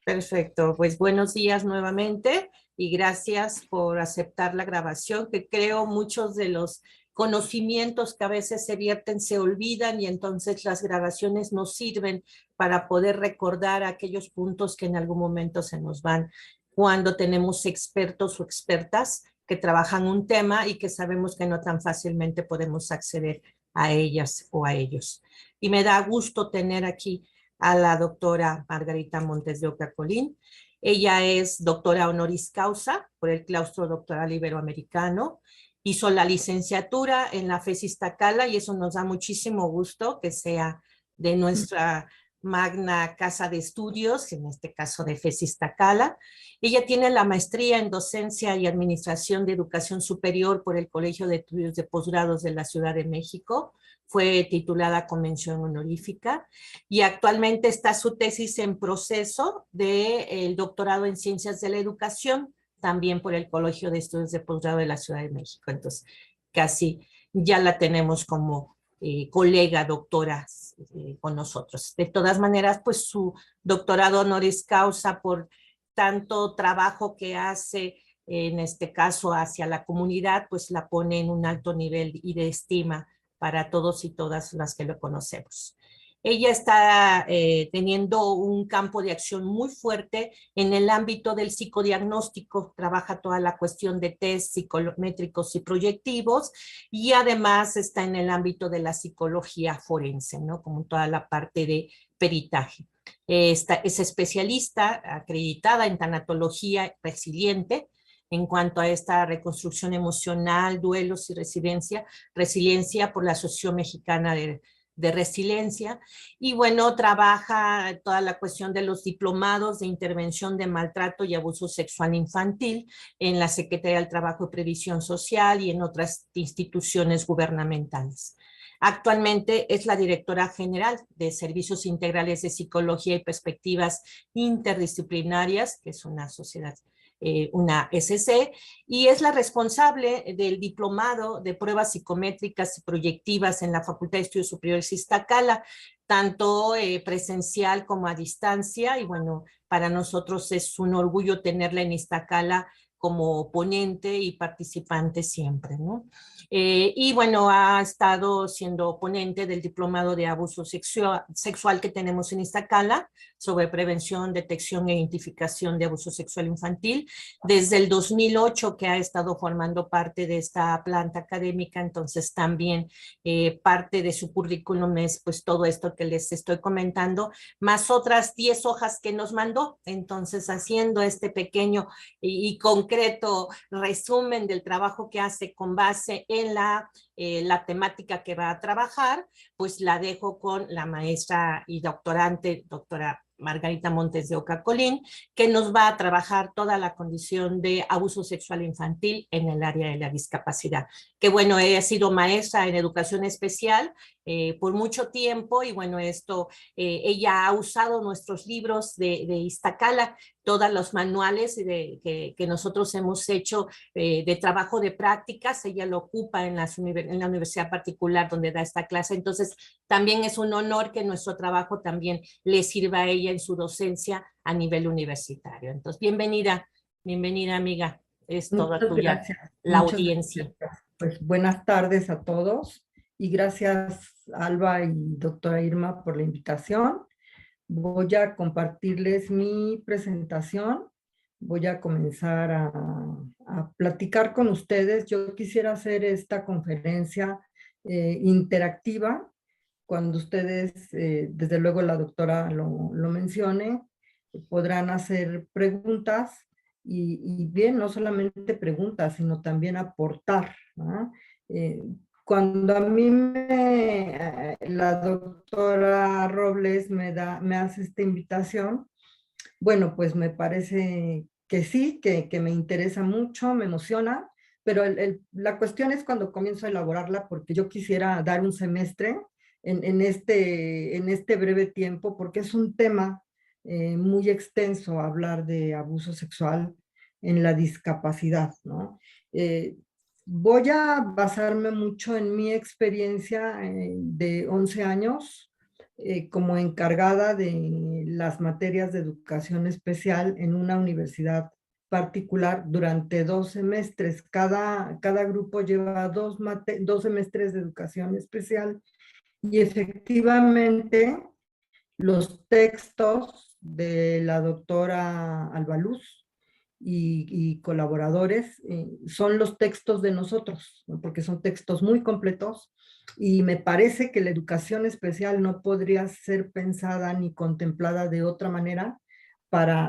Perfecto, pues buenos días nuevamente y gracias por aceptar la grabación, que creo muchos de los conocimientos que a veces se vierten se olvidan y entonces las grabaciones nos sirven para poder recordar aquellos puntos que en algún momento se nos van cuando tenemos expertos o expertas que trabajan un tema y que sabemos que no tan fácilmente podemos acceder a ellas o a ellos. Y me da gusto tener aquí a la doctora Margarita Montes de Oca Colín. Ella es doctora honoris causa por el Claustro Doctoral Iberoamericano. Hizo la licenciatura en la FES Iztacala y eso nos da muchísimo gusto que sea de nuestra magna casa de estudios, en este caso de FES Iztacala. Ella tiene la maestría en docencia y administración de educación superior por el Colegio de Estudios de Posgrados de la Ciudad de México. Fue titulada con mención honorífica y actualmente está su tesis en proceso del doctorado en Ciencias de la Educación, también por el Colegio de Estudios de Posgrado de la Ciudad de México. Entonces, casi ya la tenemos como colega doctora con nosotros. De todas maneras, pues su doctorado honoris causa por tanto trabajo que hace, en este caso hacia la comunidad, pues la pone en un alto nivel y de estima para todos y todas las que lo conocemos. Ella está teniendo un campo de acción muy fuerte en el ámbito del psicodiagnóstico, trabaja toda la cuestión de test psicométricos y proyectivos y además está en el ámbito de la psicología forense, ¿no? Como toda la parte de peritaje. Es especialista acreditada en tanatología resiliente en cuanto a esta reconstrucción emocional, duelos y resiliencia por la Asociación Mexicana de Resiliencia. Y bueno, trabaja toda la cuestión de los diplomados de intervención de maltrato y abuso sexual infantil en la Secretaría del Trabajo y Previsión Social y en otras instituciones gubernamentales. Actualmente es la directora general de Servicios Integrales de Psicología y Perspectivas Interdisciplinarias, que es una sociedad, una SC, y es la responsable del diplomado de pruebas psicométricas y proyectivas en la Facultad de Estudios Superiores Iztacala, tanto presencial como a distancia, y bueno, para nosotros es un orgullo tenerla en Iztacala como ponente y participante siempre, ¿no? Y bueno, ha estado siendo ponente del diplomado de abuso sexual que tenemos en Iztacala sobre prevención, detección e identificación de abuso sexual infantil desde el 2008 que ha estado formando parte de esta planta académica, entonces también parte de su currículum es pues todo esto que les estoy comentando, más otras 10 hojas que nos mandó, entonces haciendo este pequeño y concreto resumen del trabajo que hace con base en la temática que va a trabajar, pues la dejo con la maestra y doctorante, doctora Margarita Montes de Oca Colín, que nos va a trabajar toda la condición de abuso sexual infantil en el área de la discapacidad. Que bueno, he sido maestra en educación especial por mucho tiempo y bueno, esto, ella ha usado nuestros libros de Iztacala, todos los manuales que nosotros hemos hecho de trabajo de prácticas, ella lo ocupa en la universidad particular donde da esta clase, entonces también es un honor que nuestro trabajo también le sirva a ella en su docencia a nivel universitario. Entonces, bienvenida amiga, es toda Muchas tuya gracias, la muchas audiencia. gracias. Pues buenas tardes a todos y gracias Alba y doctora Irma por la invitación. Voy a compartirles mi presentación. Voy a comenzar a platicar con ustedes. Yo quisiera hacer esta conferencia interactiva cuando ustedes, desde luego la doctora lo mencione, podrán hacer preguntas y bien, no solamente preguntas, sino también aportar, ¿no? Cuando a mí la doctora Robles me hace esta invitación, bueno, pues me parece que sí, que me interesa mucho, me emociona, pero la cuestión es cuando comienzo a elaborarla, porque yo quisiera dar un semestre en este breve tiempo, porque es un tema muy extenso hablar de abuso sexual en la discapacidad, ¿no? Voy a basarme mucho en mi experiencia de 11 años como encargada de las materias de educación especial en una universidad particular durante 2 semestres. Cada grupo lleva dos semestres de educación especial y efectivamente los textos de la doctora Albaluz y colaboradores son los textos de nosotros, ¿no? Porque son textos muy completos y me parece que la educación especial no podría ser pensada ni contemplada de otra manera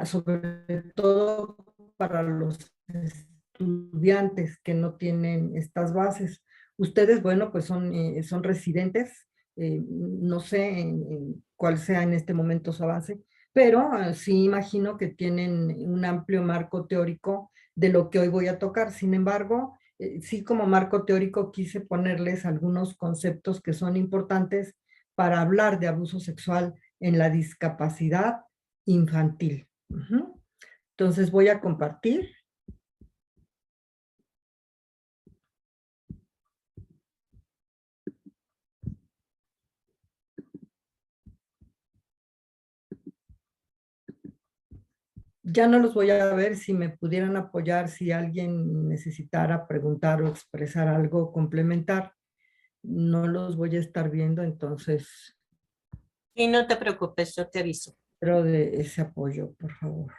sobre todo para los estudiantes que no tienen estas bases. Ustedes, bueno, pues son residentes, no sé cuál sea en este momento su avance, pero sí imagino que tienen un amplio marco teórico de lo que hoy voy a tocar. Sin embargo, sí como marco teórico quise ponerles algunos conceptos que son importantes para hablar de abuso sexual en la discapacidad infantil. Entonces voy a compartir. Ya no los voy a ver. Si me pudieran apoyar, si alguien necesitara preguntar o expresar algo, complementar, no los voy a estar viendo, entonces Y no te preocupes, yo te aviso. espero de ese apoyo, por favor.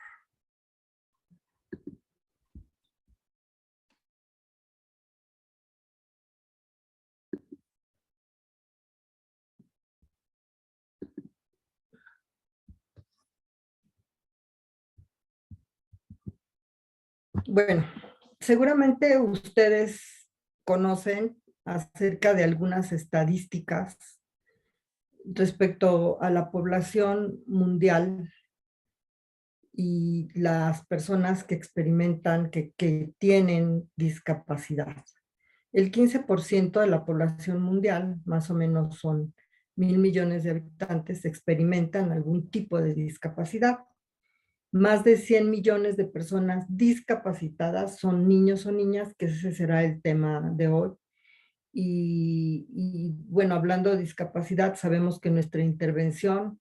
Bueno, seguramente ustedes conocen acerca de algunas estadísticas respecto a la población mundial y las personas que experimentan, que tienen discapacidad. El 15% de la población mundial, más o menos son 1.000 millones de habitantes, experimentan algún tipo de discapacidad. Más de 100 millones de personas discapacitadas son niños o niñas, que ese será el tema de hoy. Bueno, hablando de discapacidad, sabemos que nuestra intervención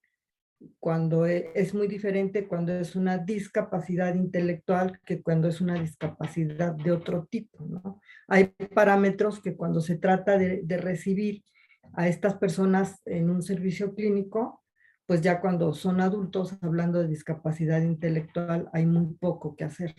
cuando es muy diferente cuando es una discapacidad intelectual que cuando es una discapacidad de otro tipo, ¿no? Hay parámetros que cuando se trata de recibir a estas personas en un servicio clínico, pues ya cuando son adultos, hablando de discapacidad intelectual, hay muy poco que hacer.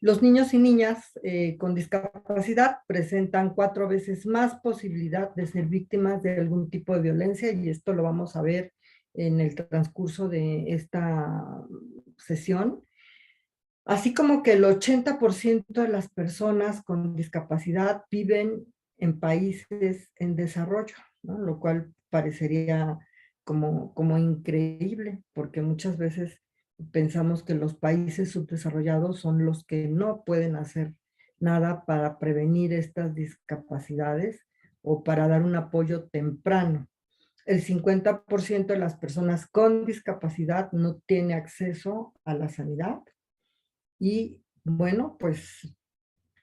Los niños y niñas con discapacidad presentan 4 veces más posibilidad de ser víctimas de algún tipo de violencia, y esto lo vamos a ver en el transcurso de esta sesión. Así como que el 80% de las personas con discapacidad viven en países en desarrollo, ¿no? Lo cual parecería como increíble, porque muchas veces pensamos que los países subdesarrollados son los que no pueden hacer nada para prevenir estas discapacidades o para dar un apoyo temprano. El 50% de las personas con discapacidad no tiene acceso a la sanidad. Y bueno, pues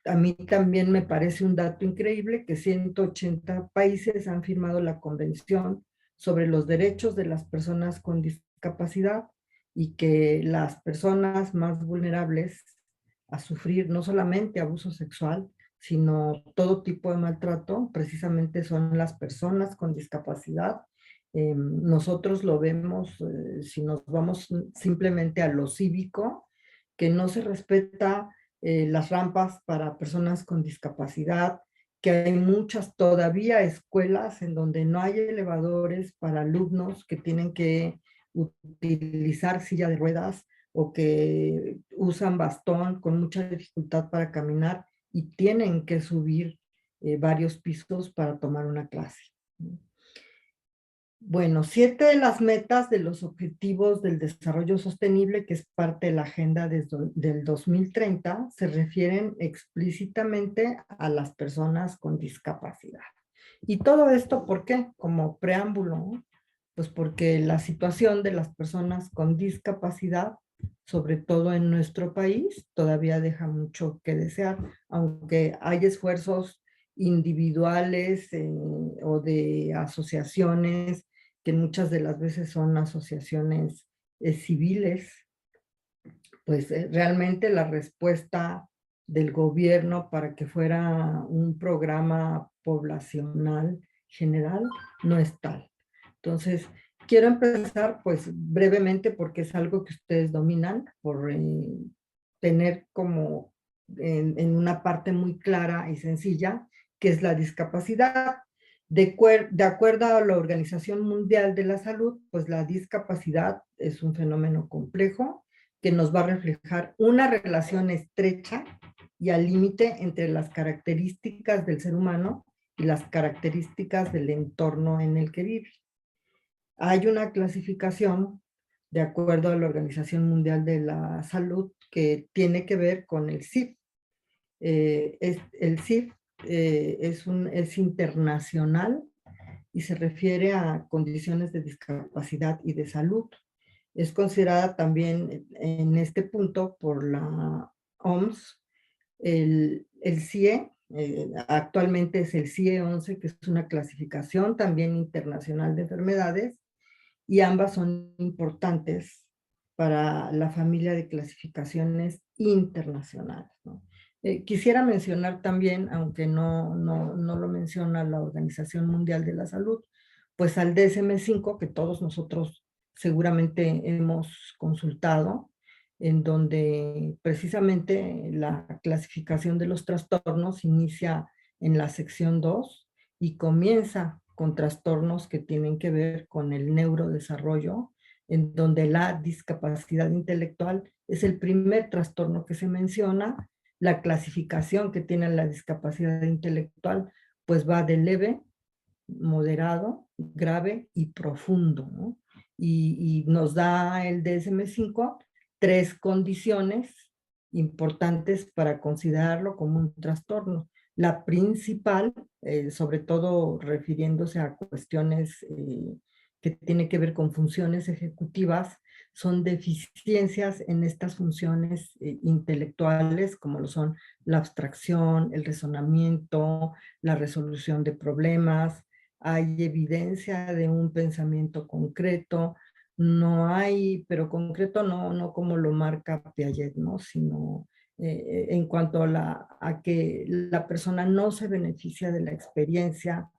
a mí también me parece un dato increíble que 180 países han firmado la Convención sobre los Derechos de las Personas con Discapacidad, y que las personas más vulnerables a sufrir no solamente abuso sexual, sino todo tipo de maltrato, precisamente son las personas con discapacidad. Nosotros lo vemos, si nos vamos simplemente a lo cívico, que no se respeta las rampas para personas con discapacidad, que hay muchas todavía escuelas en donde no hay elevadores para alumnos que tienen que utilizar silla de ruedas o que usan bastón con mucha dificultad para caminar y tienen que subir varios pisos para tomar una clase. Bueno, 7 de las metas de los Objetivos del Desarrollo Sostenible, que es parte de la agenda del 2030, se refieren explícitamente a las personas con discapacidad. Y todo esto, ¿por qué? Como preámbulo, ¿no? Pues porque la situación de las personas con discapacidad, sobre todo en nuestro país, todavía deja mucho que desear, aunque hay esfuerzos individuales o de asociaciones que muchas de las veces son asociaciones civiles, pues realmente la respuesta del gobierno para que fuera un programa poblacional general no es tal. Entonces, quiero empezar pues brevemente porque es algo que ustedes dominan, por tener como en una parte muy clara y sencilla, que es la discapacidad. De acuerdo a la Organización Mundial de la Salud, pues la discapacidad es un fenómeno complejo que nos va a reflejar una relación estrecha y al límite entre las características del ser humano y las características del entorno en el que vive. Hay una clasificación de acuerdo a la Organización Mundial de la Salud que tiene que ver con el CIF. El CIF es internacional y se refiere a condiciones de discapacidad y de salud. Es considerada también en este punto por la OMS el CIE, actualmente es el CIE 11, que es una clasificación también internacional de enfermedades, y ambas son importantes para la familia de clasificaciones internacionales, ¿no? Quisiera mencionar también, aunque no lo menciona la Organización Mundial de la Salud, pues al DSM-5, que todos nosotros seguramente hemos consultado, en donde precisamente la clasificación de los trastornos inicia en la sección 2 y comienza con trastornos que tienen que ver con el neurodesarrollo, en donde la discapacidad intelectual es el primer trastorno que se menciona. La clasificación que tiene la discapacidad intelectual pues va de leve, moderado, grave y profundo, ¿no? Y nos da el DSM-5 tres condiciones importantes para considerarlo como un trastorno. La principal, sobre todo refiriéndose a cuestiones que tienen que ver con funciones ejecutivas, son deficiencias en estas funciones intelectuales, como lo son la abstracción, el razonamiento, la resolución de problemas. Hay evidencia de un pensamiento concreto, no hay, pero concreto no como lo marca Piaget, ¿no? Sino en cuanto a que la persona no se beneficia de la experiencia,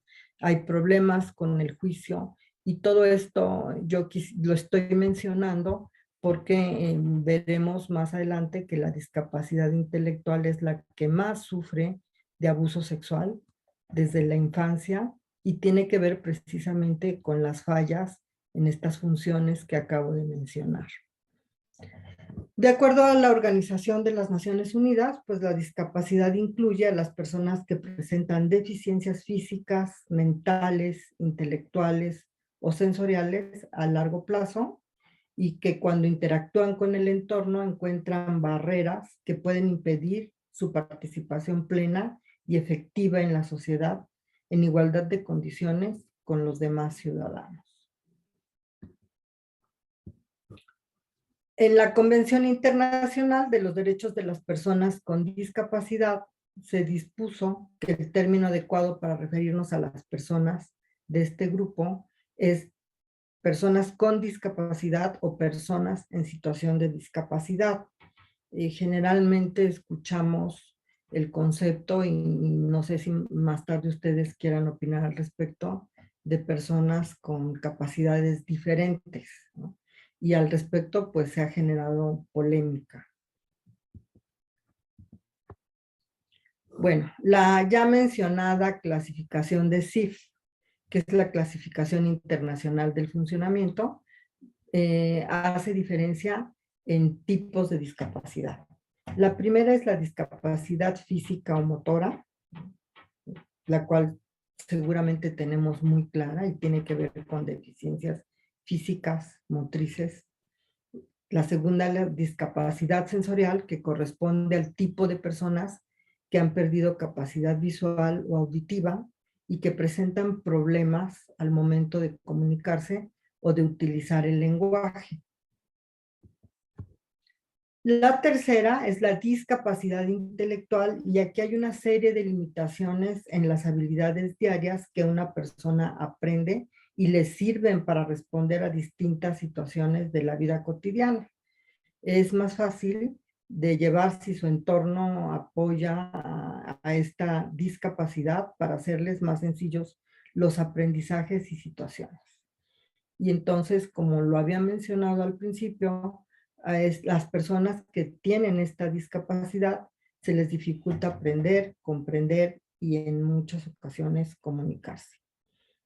hay problemas con el juicio, y todo esto yo lo estoy mencionando porque veremos más adelante que la discapacidad intelectual es la que más sufre de abuso sexual desde la infancia y tiene que ver precisamente con las fallas en estas funciones que acabo de mencionar. De acuerdo a la Organización de las Naciones Unidas, pues la discapacidad incluye a las personas que presentan deficiencias físicas, mentales, intelectuales o sensoriales a largo plazo y que cuando interactúan con el entorno encuentran barreras que pueden impedir su participación plena y efectiva en la sociedad en igualdad de condiciones con los demás ciudadanos. En la Convención Internacional de los Derechos de las Personas con Discapacidad se dispuso que el término adecuado para referirnos a las personas de este grupo es personas con discapacidad o personas en situación de discapacidad. Generalmente escuchamos el concepto y no sé si más tarde ustedes quieran opinar al respecto de personas con capacidades diferentes, ¿no? Y al respecto pues se ha generado polémica. Bueno, la ya mencionada clasificación de CIF, que es la clasificación internacional del funcionamiento, hace diferencia en tipos de discapacidad. La primera es la discapacidad física o motora, la cual seguramente tenemos muy clara y tiene que ver con deficiencias físicas, motrices. La segunda, la discapacidad sensorial, que corresponde al tipo de personas que han perdido capacidad visual o auditiva y que presentan problemas al momento de comunicarse o de utilizar el lenguaje. La tercera es la discapacidad intelectual, y aquí hay una serie de limitaciones en las habilidades diarias que una persona aprende y les sirven para responder a distintas situaciones de la vida cotidiana. Es más fácil de llevar si su entorno apoya a esta discapacidad para hacerles más sencillos los aprendizajes y situaciones. Y entonces, como lo había mencionado al principio, las personas que tienen esta discapacidad se les dificulta aprender, comprender y en muchas ocasiones comunicarse.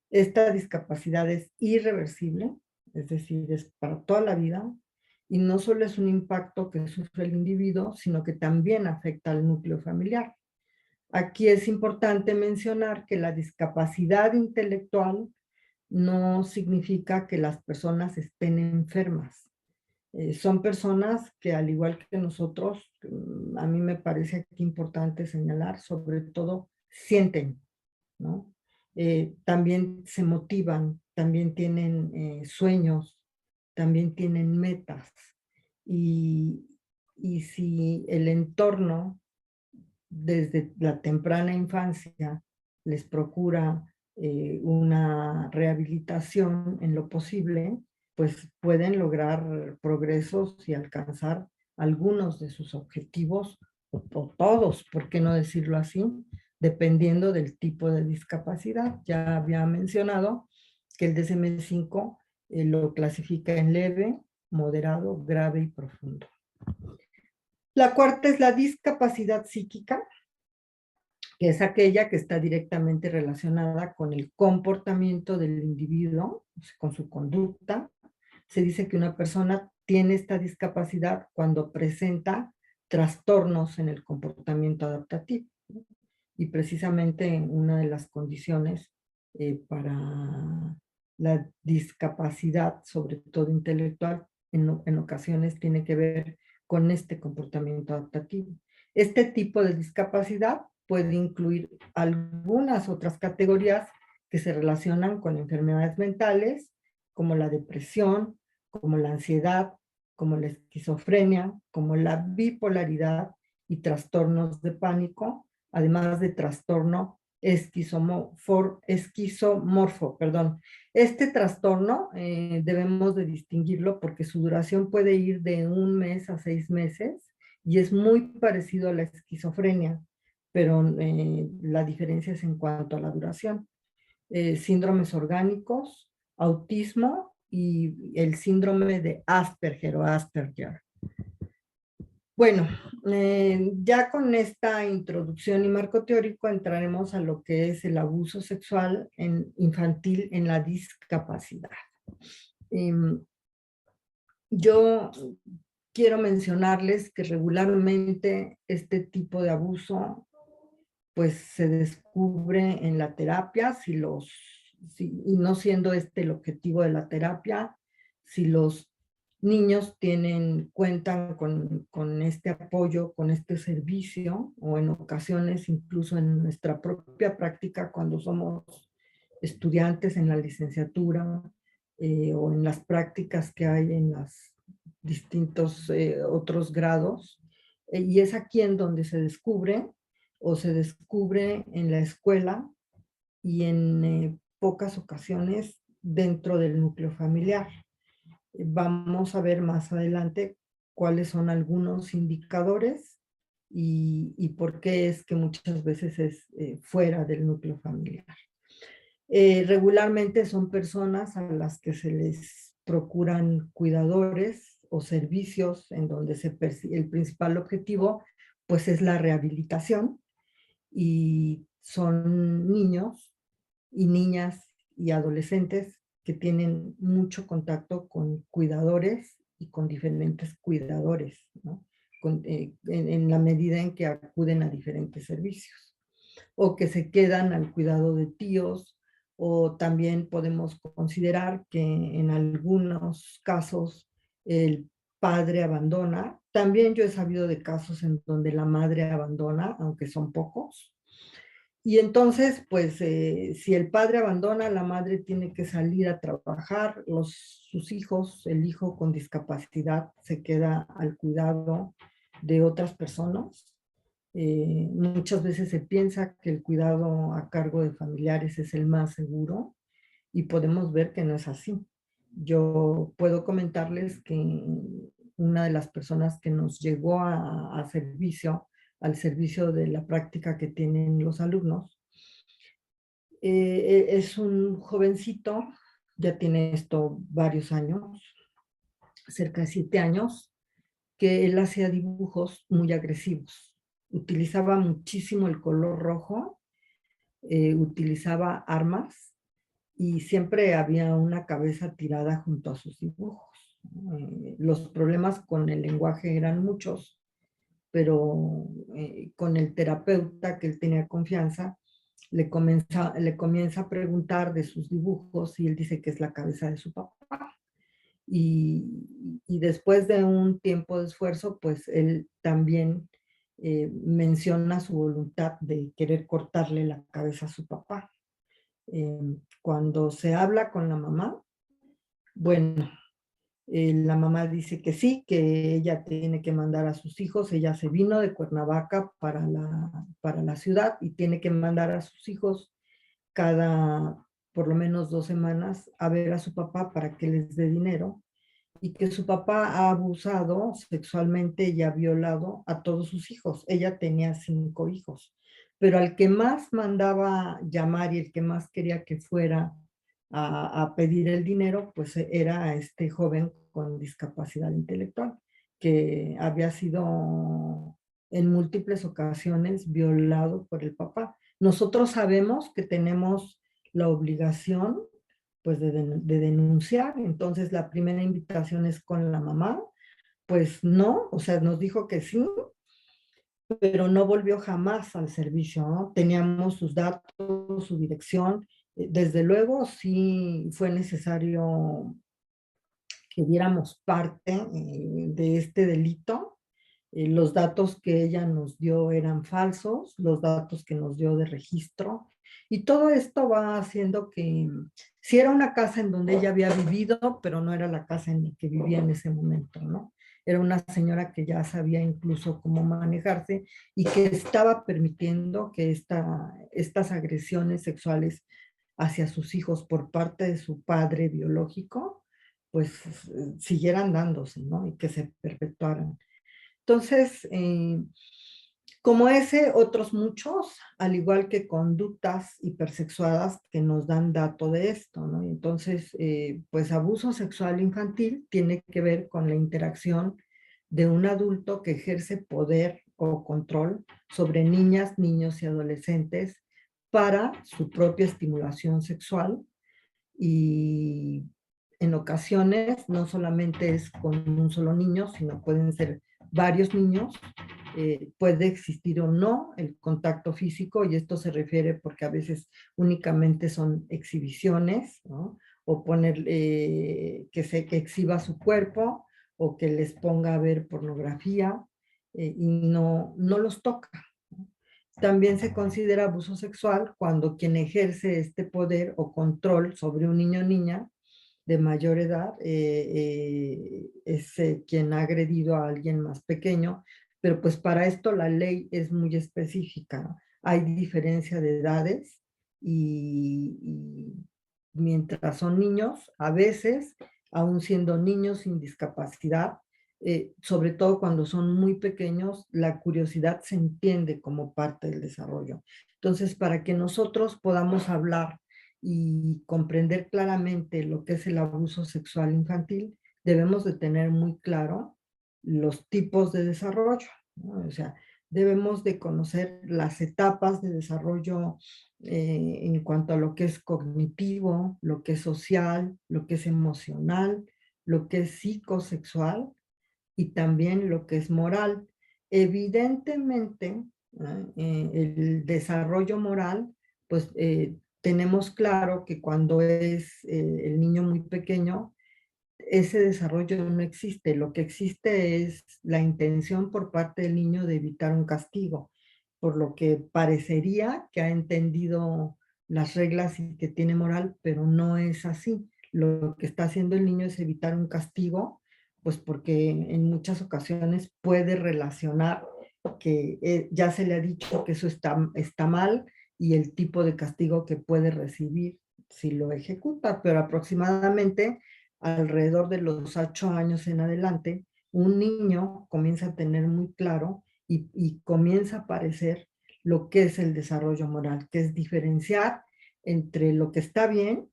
Esta discapacidad es irreversible, es decir, es para toda la vida, y no solo es un impacto que sufre el individuo, sino que también afecta al núcleo familiar. Aquí es importante mencionar que la discapacidad intelectual no significa que las personas estén enfermas. Son personas que, al igual que nosotros, a mí me parece aquí importante señalar, sobre todo sienten, ¿no? También se motivan, también tienen sueños, también tienen metas. Y, y si el entorno desde la temprana infancia les procura una rehabilitación en lo posible, pues pueden lograr progresos y alcanzar algunos de sus objetivos, o todos, ¿por qué no decirlo así? Dependiendo del tipo de discapacidad. Ya había mencionado que el DSM-5 lo clasifica en leve, moderado, grave y profundo. La cuarta es la discapacidad psíquica, que es aquella que está directamente relacionada con el comportamiento del individuo, con su conducta. Se dice que una persona tiene esta discapacidad cuando presenta trastornos en el comportamiento adaptativo. Y precisamente una de las condiciones para la discapacidad, sobre todo intelectual, en ocasiones tiene que ver con este comportamiento adaptativo. Este tipo de discapacidad puede incluir algunas otras categorías que se relacionan con enfermedades mentales, como la depresión, como la ansiedad, como la esquizofrenia, como la bipolaridad y trastornos de pánico, además de trastorno esquizomorfo. Este trastorno debemos de distinguirlo porque su duración puede ir de 1 mes a 6 meses y es muy parecido a la esquizofrenia, pero la diferencia es en cuanto a la duración. Síndromes orgánicos, autismo y el síndrome de Asperger o Asperger. Bueno, ya con esta introducción y marco teórico entraremos a lo que es el abuso sexual infantil en la discapacidad. Yo quiero mencionarles que regularmente este tipo de abuso pues se descubre en la terapia, y no siendo este el objetivo de la terapia, si los niños cuentan con este apoyo, con este servicio, o en ocasiones incluso en nuestra propia práctica cuando somos estudiantes en la licenciatura o en las prácticas que hay en los distintos otros grados. Y es aquí en donde se descubre o se descubre en la escuela y en pocas ocasiones dentro del núcleo familiar. Vamos a ver más adelante cuáles son algunos indicadores y por qué es que muchas veces es fuera del núcleo familiar. Regularmente son personas a las que se les procuran cuidadores o servicios en donde el principal objetivo pues es la rehabilitación, y son niños y niñas y adolescentes que tienen mucho contacto con cuidadores y con diferentes cuidadores, ¿no? En la medida en que acuden a diferentes servicios o que se quedan al cuidado de tíos, o también podemos considerar que en algunos casos el padre abandona. También yo he sabido de casos en donde la madre abandona, aunque son pocos. Y entonces, pues, si el padre abandona, la madre tiene que salir a trabajar, sus hijos, el hijo con discapacidad se queda al cuidado de otras personas. Muchas veces se piensa que el cuidado a cargo de familiares es el más seguro, y podemos ver que no es así. Yo puedo comentarles que una de las personas que nos llegó a servicio, al servicio de la práctica que tienen los alumnos, es un jovencito, ya tiene esto varios años, cerca de 7 años, que él hacía dibujos muy agresivos. Utilizaba muchísimo el color rojo, utilizaba armas y siempre había una cabeza tirada junto a sus dibujos. Los problemas con el lenguaje eran muchos, pero con el terapeuta que él tenía confianza, le comienza a preguntar de sus dibujos y él dice que es la cabeza de su papá. Y después de un tiempo de esfuerzo, pues él también menciona su voluntad de querer cortarle la cabeza a su papá. Cuando se habla con la mamá, bueno, la mamá dice que sí, que ella tiene que mandar a sus hijos. Ella se vino de Cuernavaca para la ciudad y tiene que mandar a sus hijos cada por lo menos 2 semanas a ver a su papá para que les dé dinero, y que su papá ha abusado sexualmente y ha violado a todos sus hijos. Ella tenía 5 hijos, pero al que más mandaba llamar y el que más quería que fuera a pedir el dinero, pues era a este joven con discapacidad intelectual, que había sido en múltiples ocasiones violado por el papá. Nosotros sabemos que tenemos la obligación pues de denunciar. Entonces la primera invitación es con la mamá, pues no, o sea, nos dijo que sí, pero no volvió jamás al servicio, ¿no? Teníamos sus datos, su dirección. Desde luego sí fue necesario que diéramos parte de este delito. Los datos que ella nos dio eran falsos, los datos que nos dio de registro, y todo esto va haciendo que sí era una casa en donde ella había vivido, pero no era la casa en la que vivía en ese momento, ¿no? Era una señora que ya sabía incluso cómo manejarse y que estaba permitiendo que estas agresiones sexuales hacia sus hijos por parte de su padre biológico, pues siguieran dándose, ¿no? Y que se perpetuaran. Entonces, como ese, otros muchos, al igual que conductas hipersexuadas que nos dan dato de esto, ¿no? Entonces, pues abuso sexual infantil tiene que ver con la interacción de un adulto que ejerce poder o control sobre niñas, niños y adolescentes para su propia estimulación sexual, y en ocasiones no solamente es con un solo niño, sino pueden ser varios niños. Puede existir o no el contacto físico, y esto se refiere porque a veces únicamente son exhibiciones, ¿no? O poner que exhiba su cuerpo o que les ponga a ver pornografía, y no los toca. También se considera abuso sexual cuando quien ejerce este poder o control sobre un niño o niña de mayor edad es quien ha agredido a alguien más pequeño, pero pues para esto la ley es muy específica. Hay diferencia de edades y mientras son niños, a veces, aún siendo niños sin discapacidad, sobre todo cuando son muy pequeños, la curiosidad se entiende como parte del desarrollo. Entonces, para que nosotros podamos hablar y comprender claramente lo que es el abuso sexual infantil, debemos de tener muy claro los tipos de desarrollo, ¿no? O sea, debemos de conocer las etapas de desarrollo en cuanto a lo que es cognitivo, lo que es social, lo que es emocional, lo que es psicosexual y también lo que es moral. Evidentemente, el desarrollo moral, pues tenemos claro que cuando es el niño muy pequeño, ese desarrollo no existe. Lo que existe es la intención por parte del niño de evitar un castigo, por lo que parecería que ha entendido las reglas y que tiene moral, pero no es así. Lo que está haciendo el niño es evitar un castigo, pues porque en muchas ocasiones puede relacionar que ya se le ha dicho que eso está mal, y el tipo de castigo que puede recibir sí lo ejecuta, pero aproximadamente alrededor de los 8 años en adelante, un niño comienza a tener muy claro y comienza a aparecer lo que es el desarrollo moral, que es diferenciar entre lo que está bien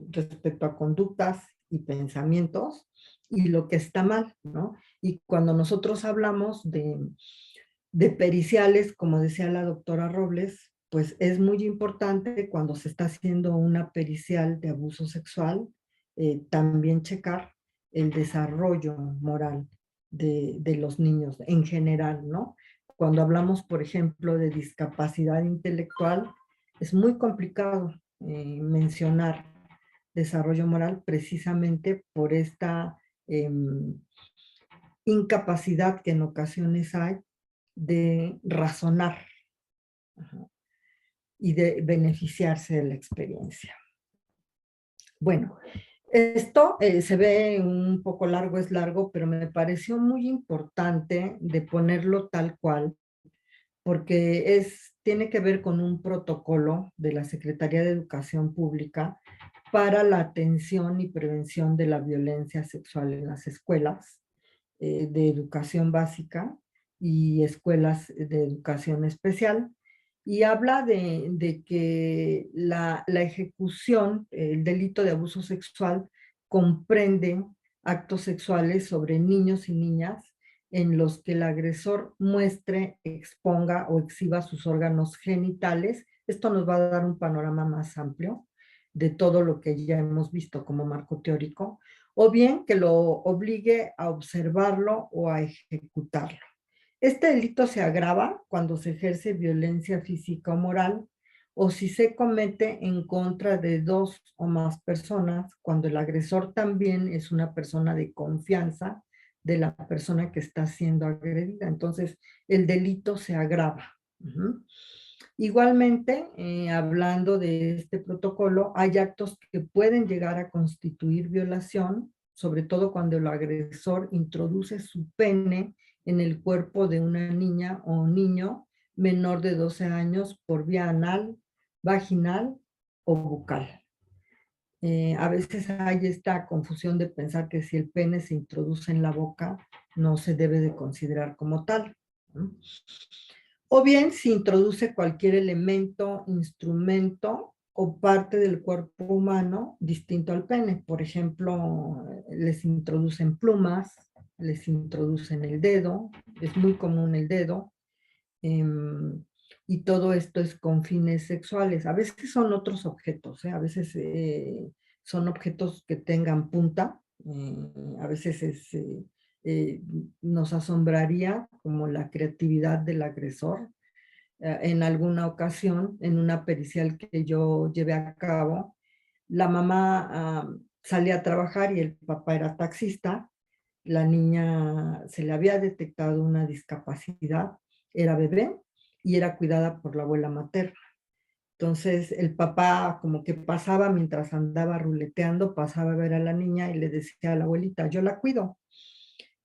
respecto a conductas y pensamientos y lo que está mal, ¿no? Y cuando nosotros hablamos de periciales, como decía la doctora Robles, pues es muy importante cuando se está haciendo una pericial de abuso sexual, también checar el desarrollo moral de los niños en general, ¿no? Cuando hablamos, por ejemplo, de discapacidad intelectual, es muy complicado mencionar desarrollo moral precisamente por esta eh, incapacidad que en ocasiones hay de razonar, ajá, y de beneficiarse de la experiencia. Bueno, esto se ve un poco largo, es largo, pero me pareció muy importante de ponerlo tal cual, porque tiene que ver con un protocolo de la Secretaría de Educación Pública para la atención y prevención de la violencia sexual en las escuelas de educación básica y escuelas de educación especial. Y habla de que la ejecución, el delito de abuso sexual, comprende actos sexuales sobre niños y niñas en los que el agresor muestre, exponga o exhiba sus órganos genitales. Esto nos va a dar un panorama más amplio de todo lo que ya hemos visto como marco teórico, o bien que lo obligue a observarlo o a ejecutarlo. Este delito se agrava cuando se ejerce violencia física o moral, o si se comete en contra de dos o más personas, cuando el agresor también es una persona de confianza de la persona que está siendo agredida. Entonces, el delito se agrava. Igualmente, hablando de este protocolo, hay actos que pueden llegar a constituir violación, sobre todo cuando el agresor introduce su pene en el cuerpo de una niña o niño menor de 12 años por vía anal, vaginal o bucal. A veces hay esta confusión de pensar que si el pene se introduce en la boca, no se debe de considerar como tal, ¿no? O bien si introduce cualquier elemento, instrumento o parte del cuerpo humano distinto al pene. Por ejemplo, les introducen plumas, les introducen el dedo, es muy común el dedo, y todo esto es con fines sexuales. A veces son otros objetos, a veces son objetos que tengan punta, a veces eh, nos asombraría como la creatividad del agresor. En alguna ocasión, en una pericial que yo llevé a cabo, la mamá salía a trabajar y el papá era taxista. La niña se le había detectado una discapacidad, era bebé y era cuidada por la abuela materna. Entonces el papá como que pasaba mientras andaba ruleteando, pasaba a ver a la niña y le decía a la abuelita, yo la cuido.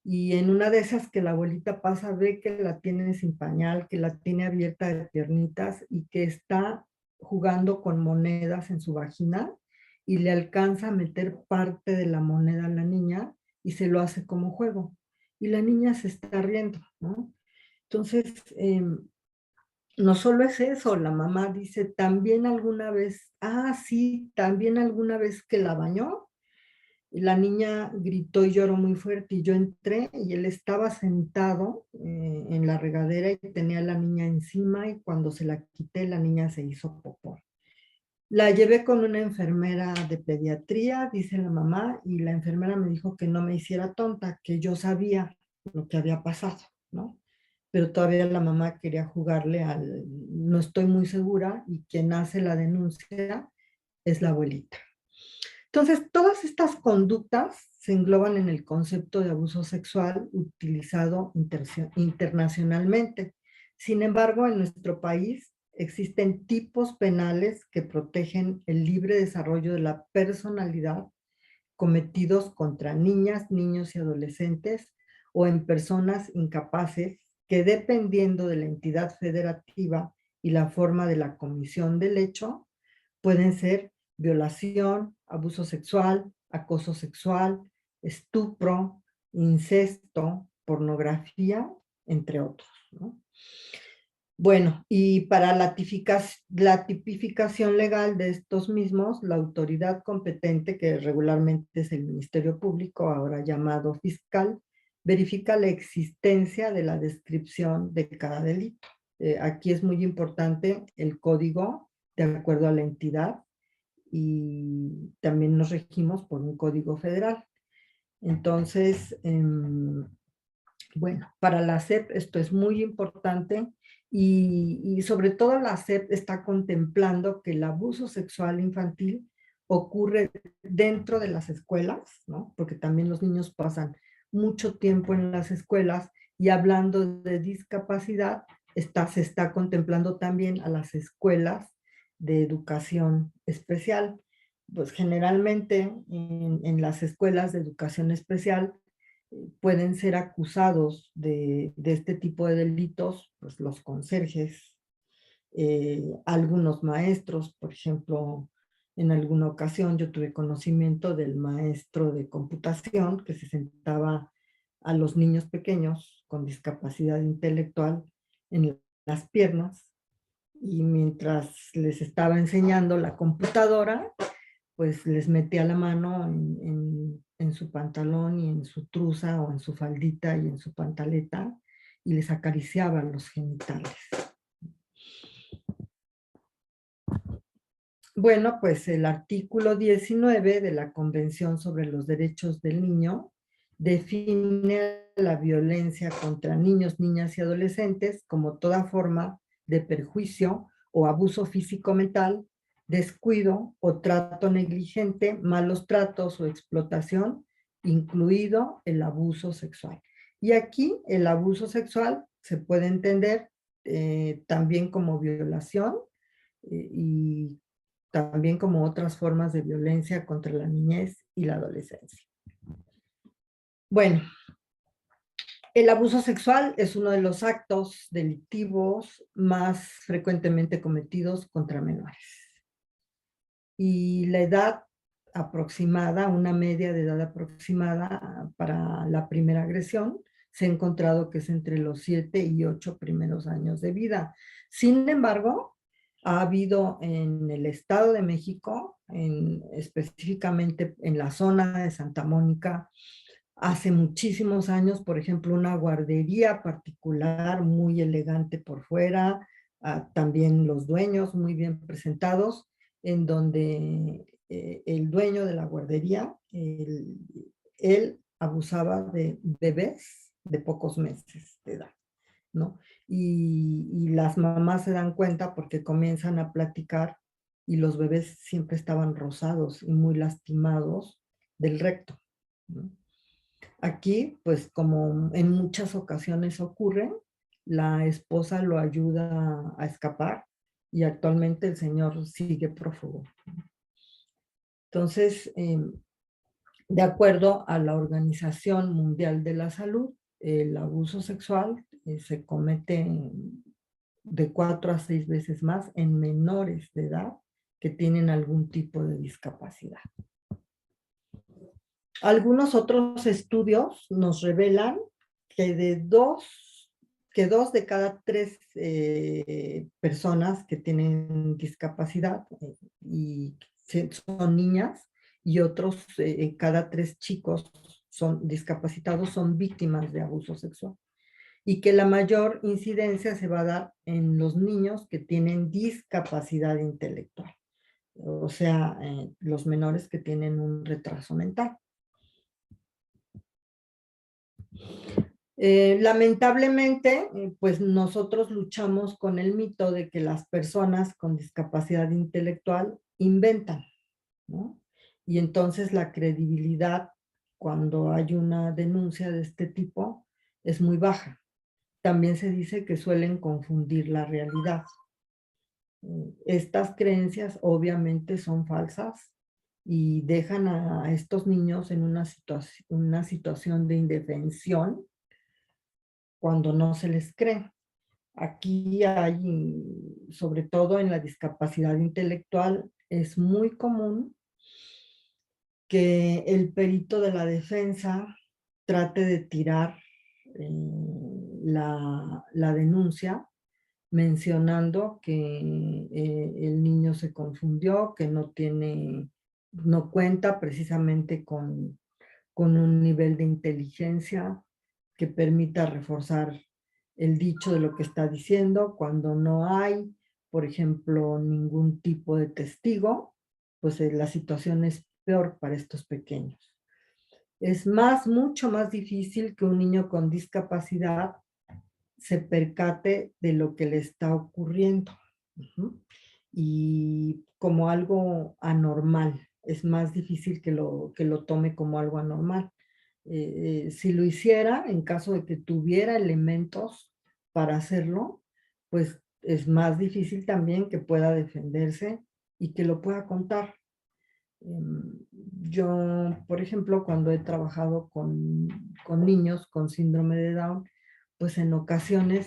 Y en una de esas que la abuelita pasa, ve que la tiene sin pañal, que la tiene abierta de piernitas y que está jugando con monedas en su vagina y le alcanza a meter parte de la moneda a la niña y se lo hace como juego. Y la niña se está riendo, ¿no? Entonces, no solo es eso, la mamá dice, también alguna vez, sí, también alguna vez que la bañó, la niña gritó y lloró muy fuerte y yo entré y él estaba sentado en la regadera y tenía a la niña encima y cuando se la quité la niña se hizo popó. La llevé con una enfermera de pediatría, dice la mamá, y la enfermera me dijo que no me hiciera tonta, que yo sabía lo que había pasado, ¿no? Pero todavía la mamá quería jugarle al, no estoy muy segura, y quien hace la denuncia es la abuelita. Entonces, todas estas conductas se engloban en el concepto de abuso sexual utilizado internacionalmente. Sin embargo, en nuestro país existen tipos penales que protegen el libre desarrollo de la personalidad cometidos contra niñas, niños y adolescentes o en personas incapaces que dependiendo de la entidad federativa y la forma de la comisión del hecho, pueden ser violación, abuso sexual, acoso sexual, estupro, incesto, pornografía, entre otros, ¿no? Bueno, y para la tipificación legal de estos mismos, la autoridad competente, que regularmente es el Ministerio Público, ahora llamado fiscal, verifica la existencia de la descripción de cada delito. Aquí es muy importante el código de acuerdo a la entidad y también nos regimos por un código federal. Entonces, bueno, para la SEP esto es muy importante y sobre todo la SEP está contemplando que el abuso sexual infantil ocurre dentro de las escuelas, ¿no? Porque también los niños pasan mucho tiempo en las escuelas y hablando de discapacidad, se está contemplando también a las escuelas de educación especial. Pues generalmente en las escuelas de educación especial pueden ser acusados de este tipo de delitos, pues los conserjes, algunos maestros, por ejemplo, en alguna ocasión yo tuve conocimiento del maestro de computación que se sentaba a los niños pequeños con discapacidad intelectual en las piernas y mientras les estaba enseñando la computadora, pues les metía la mano en su pantalón y en su truza o en su faldita y en su pantaleta y les acariciaba los genitales. Bueno, pues el artículo 19 de la Convención sobre los Derechos del Niño define la violencia contra niños, niñas y adolescentes como toda forma de perjuicio o abuso físico-mental, descuido o trato negligente, malos tratos o explotación, incluido el abuso sexual. Y aquí el abuso sexual se puede entender también como violación y también como otras formas de violencia contra la niñez y la adolescencia. Bueno, el abuso sexual es uno de los actos delictivos más frecuentemente cometidos contra menores. Y la edad aproximada, una media de edad aproximada para la primera agresión, se ha encontrado que es entre los 7 y 8 primeros años de vida. Sin embargo, ha habido en el Estado de México, específicamente en la zona de Santa Mónica, hace muchísimos años, por ejemplo, una guardería particular muy elegante por fuera, también los dueños muy bien presentados, en donde el dueño de la guardería, él abusaba de bebés de pocos meses de edad, ¿no? Y las mamás se dan cuenta porque comienzan a platicar y los bebés siempre estaban rosados y muy lastimados del recto, ¿no? Aquí, pues como en muchas ocasiones ocurre, la esposa lo ayuda a escapar y actualmente el señor sigue prófugo. Entonces, de acuerdo a la Organización Mundial de la Salud, el abuso sexual se comete de 4 a 6 veces más en menores de edad que tienen algún tipo de discapacidad. Algunos otros estudios nos revelan que dos de cada 3 personas que tienen discapacidad y son niñas y otros cada 3 chicos son discapacitados, son víctimas de abuso sexual. Y que la mayor incidencia se va a dar en los niños que tienen discapacidad intelectual, o sea, los menores que tienen un retraso mental. Lamentablemente, pues nosotros luchamos con el mito de que las personas con discapacidad intelectual inventan, ¿no? Y entonces la credibilidad cuando hay una denuncia de este tipo es muy baja. También se dice que suelen confundir la realidad. Estas creencias obviamente son falsas y dejan a estos niños en una situación de indefensión cuando no se les cree. Aquí hay, sobre todo en la discapacidad intelectual, es muy común que el perito de la defensa trate de tirar la denuncia mencionando que el niño se confundió, que no cuenta precisamente con un nivel de inteligencia que permita reforzar el dicho de lo que está diciendo, cuando no hay, por ejemplo, ningún tipo de testigo, pues la situación es peor para estos pequeños. Es mucho más difícil que un niño con discapacidad se percate de lo que le está ocurriendo. Ujú. Y como algo anormal, es más difícil que lo tome como algo anormal. Si lo hiciera, en caso de que tuviera elementos para hacerlo, pues es más difícil también que pueda defenderse y que lo pueda contar. Yo, por ejemplo, cuando he trabajado con niños con síndrome de Down, pues en ocasiones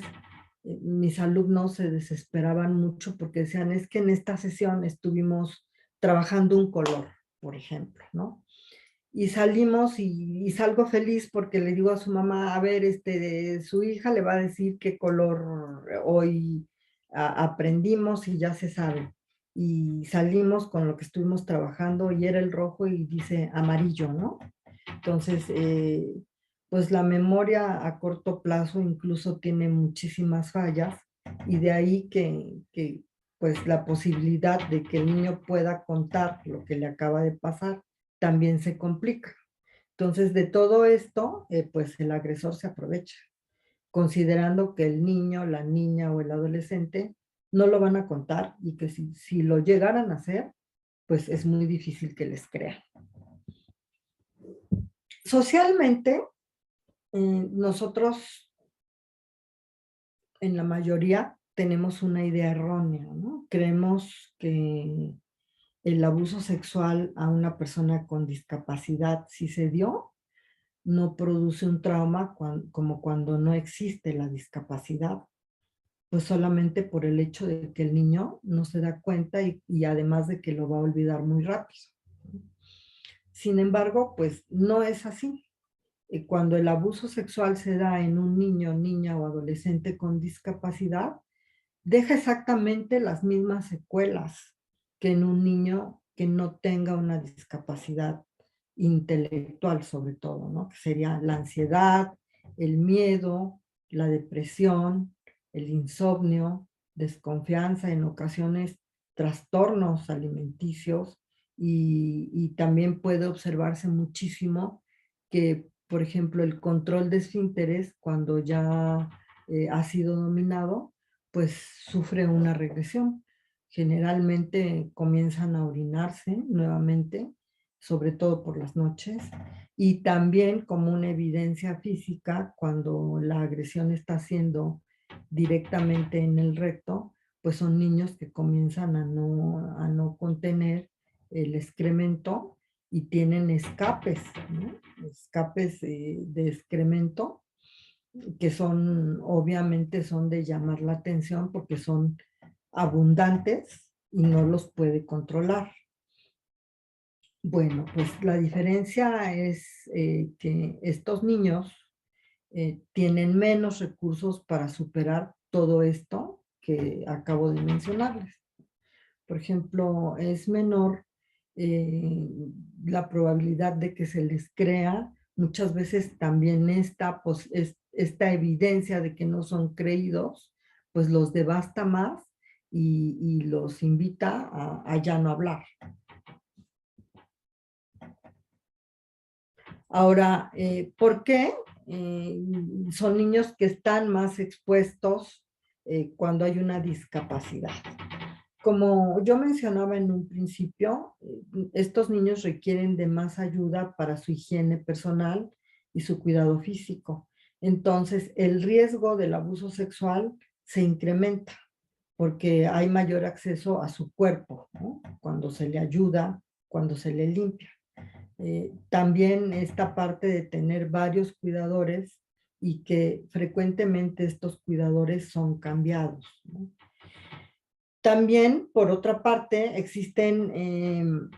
mis alumnos se desesperaban mucho porque decían, es que en esta sesión estuvimos trabajando un color, por ejemplo, ¿no? Y salimos y salgo feliz porque le digo a su mamá, a ver, su hija le va a decir qué color hoy aprendimos y ya se sabe. Y salimos con lo que estuvimos trabajando y era el rojo y dice amarillo, ¿no? Entonces, pues la memoria a corto plazo incluso tiene muchísimas fallas y de ahí que pues la posibilidad de que el niño pueda contar lo que le acaba de pasar también se complica. Entonces, de todo esto, pues el agresor se aprovecha, considerando que el niño, la niña o el adolescente no lo van a contar y que si lo llegaran a hacer, pues es muy difícil que les crean. Socialmente, nosotros en la mayoría tenemos una idea errónea, ¿no? Creemos que el abuso sexual a una persona con discapacidad, si se dio, no produce un trauma como cuando no existe la discapacidad, pues solamente por el hecho de que el niño no se da cuenta y además de que lo va a olvidar muy rápido. Sin embargo, pues no es así. Cuando el abuso sexual se da en un niño, niña o adolescente con discapacidad, deja exactamente las mismas secuelas que en un niño que no tenga una discapacidad intelectual, sobre todo, ¿no? Que sería la ansiedad, el miedo, la depresión, el insomnio, desconfianza, en ocasiones trastornos alimenticios y también puede observarse muchísimo que, por ejemplo, el control de esfínteres, cuando ya ha sido dominado, pues sufre una regresión. Generalmente comienzan a orinarse nuevamente, sobre todo por las noches, y también como una evidencia física, cuando la agresión está siendo directamente en el recto, pues son niños que comienzan a no contener el excremento y tienen escapes, ¿no? Escapes de excremento que son, obviamente son de llamar la atención porque son abundantes y no los puede controlar. Bueno, pues la diferencia es que estos niños tienen menos recursos para superar todo esto que acabo de mencionarles. Por ejemplo, es menor eh, la probabilidad de que se les crea. Muchas veces también esta evidencia de que no son creídos, pues los devasta más y los invita a ya no hablar. Ahora, ¿por qué? Son niños que están más expuestos cuando hay una discapacidad. Como yo mencionaba en un principio, estos niños requieren de más ayuda para su higiene personal y su cuidado físico. Entonces, el riesgo del abuso sexual se incrementa porque hay mayor acceso a su cuerpo, ¿no? Cuando se le ayuda, cuando se le limpia. También esta parte de tener varios cuidadores y que frecuentemente estos cuidadores son cambiados, ¿no? También, por otra parte, existen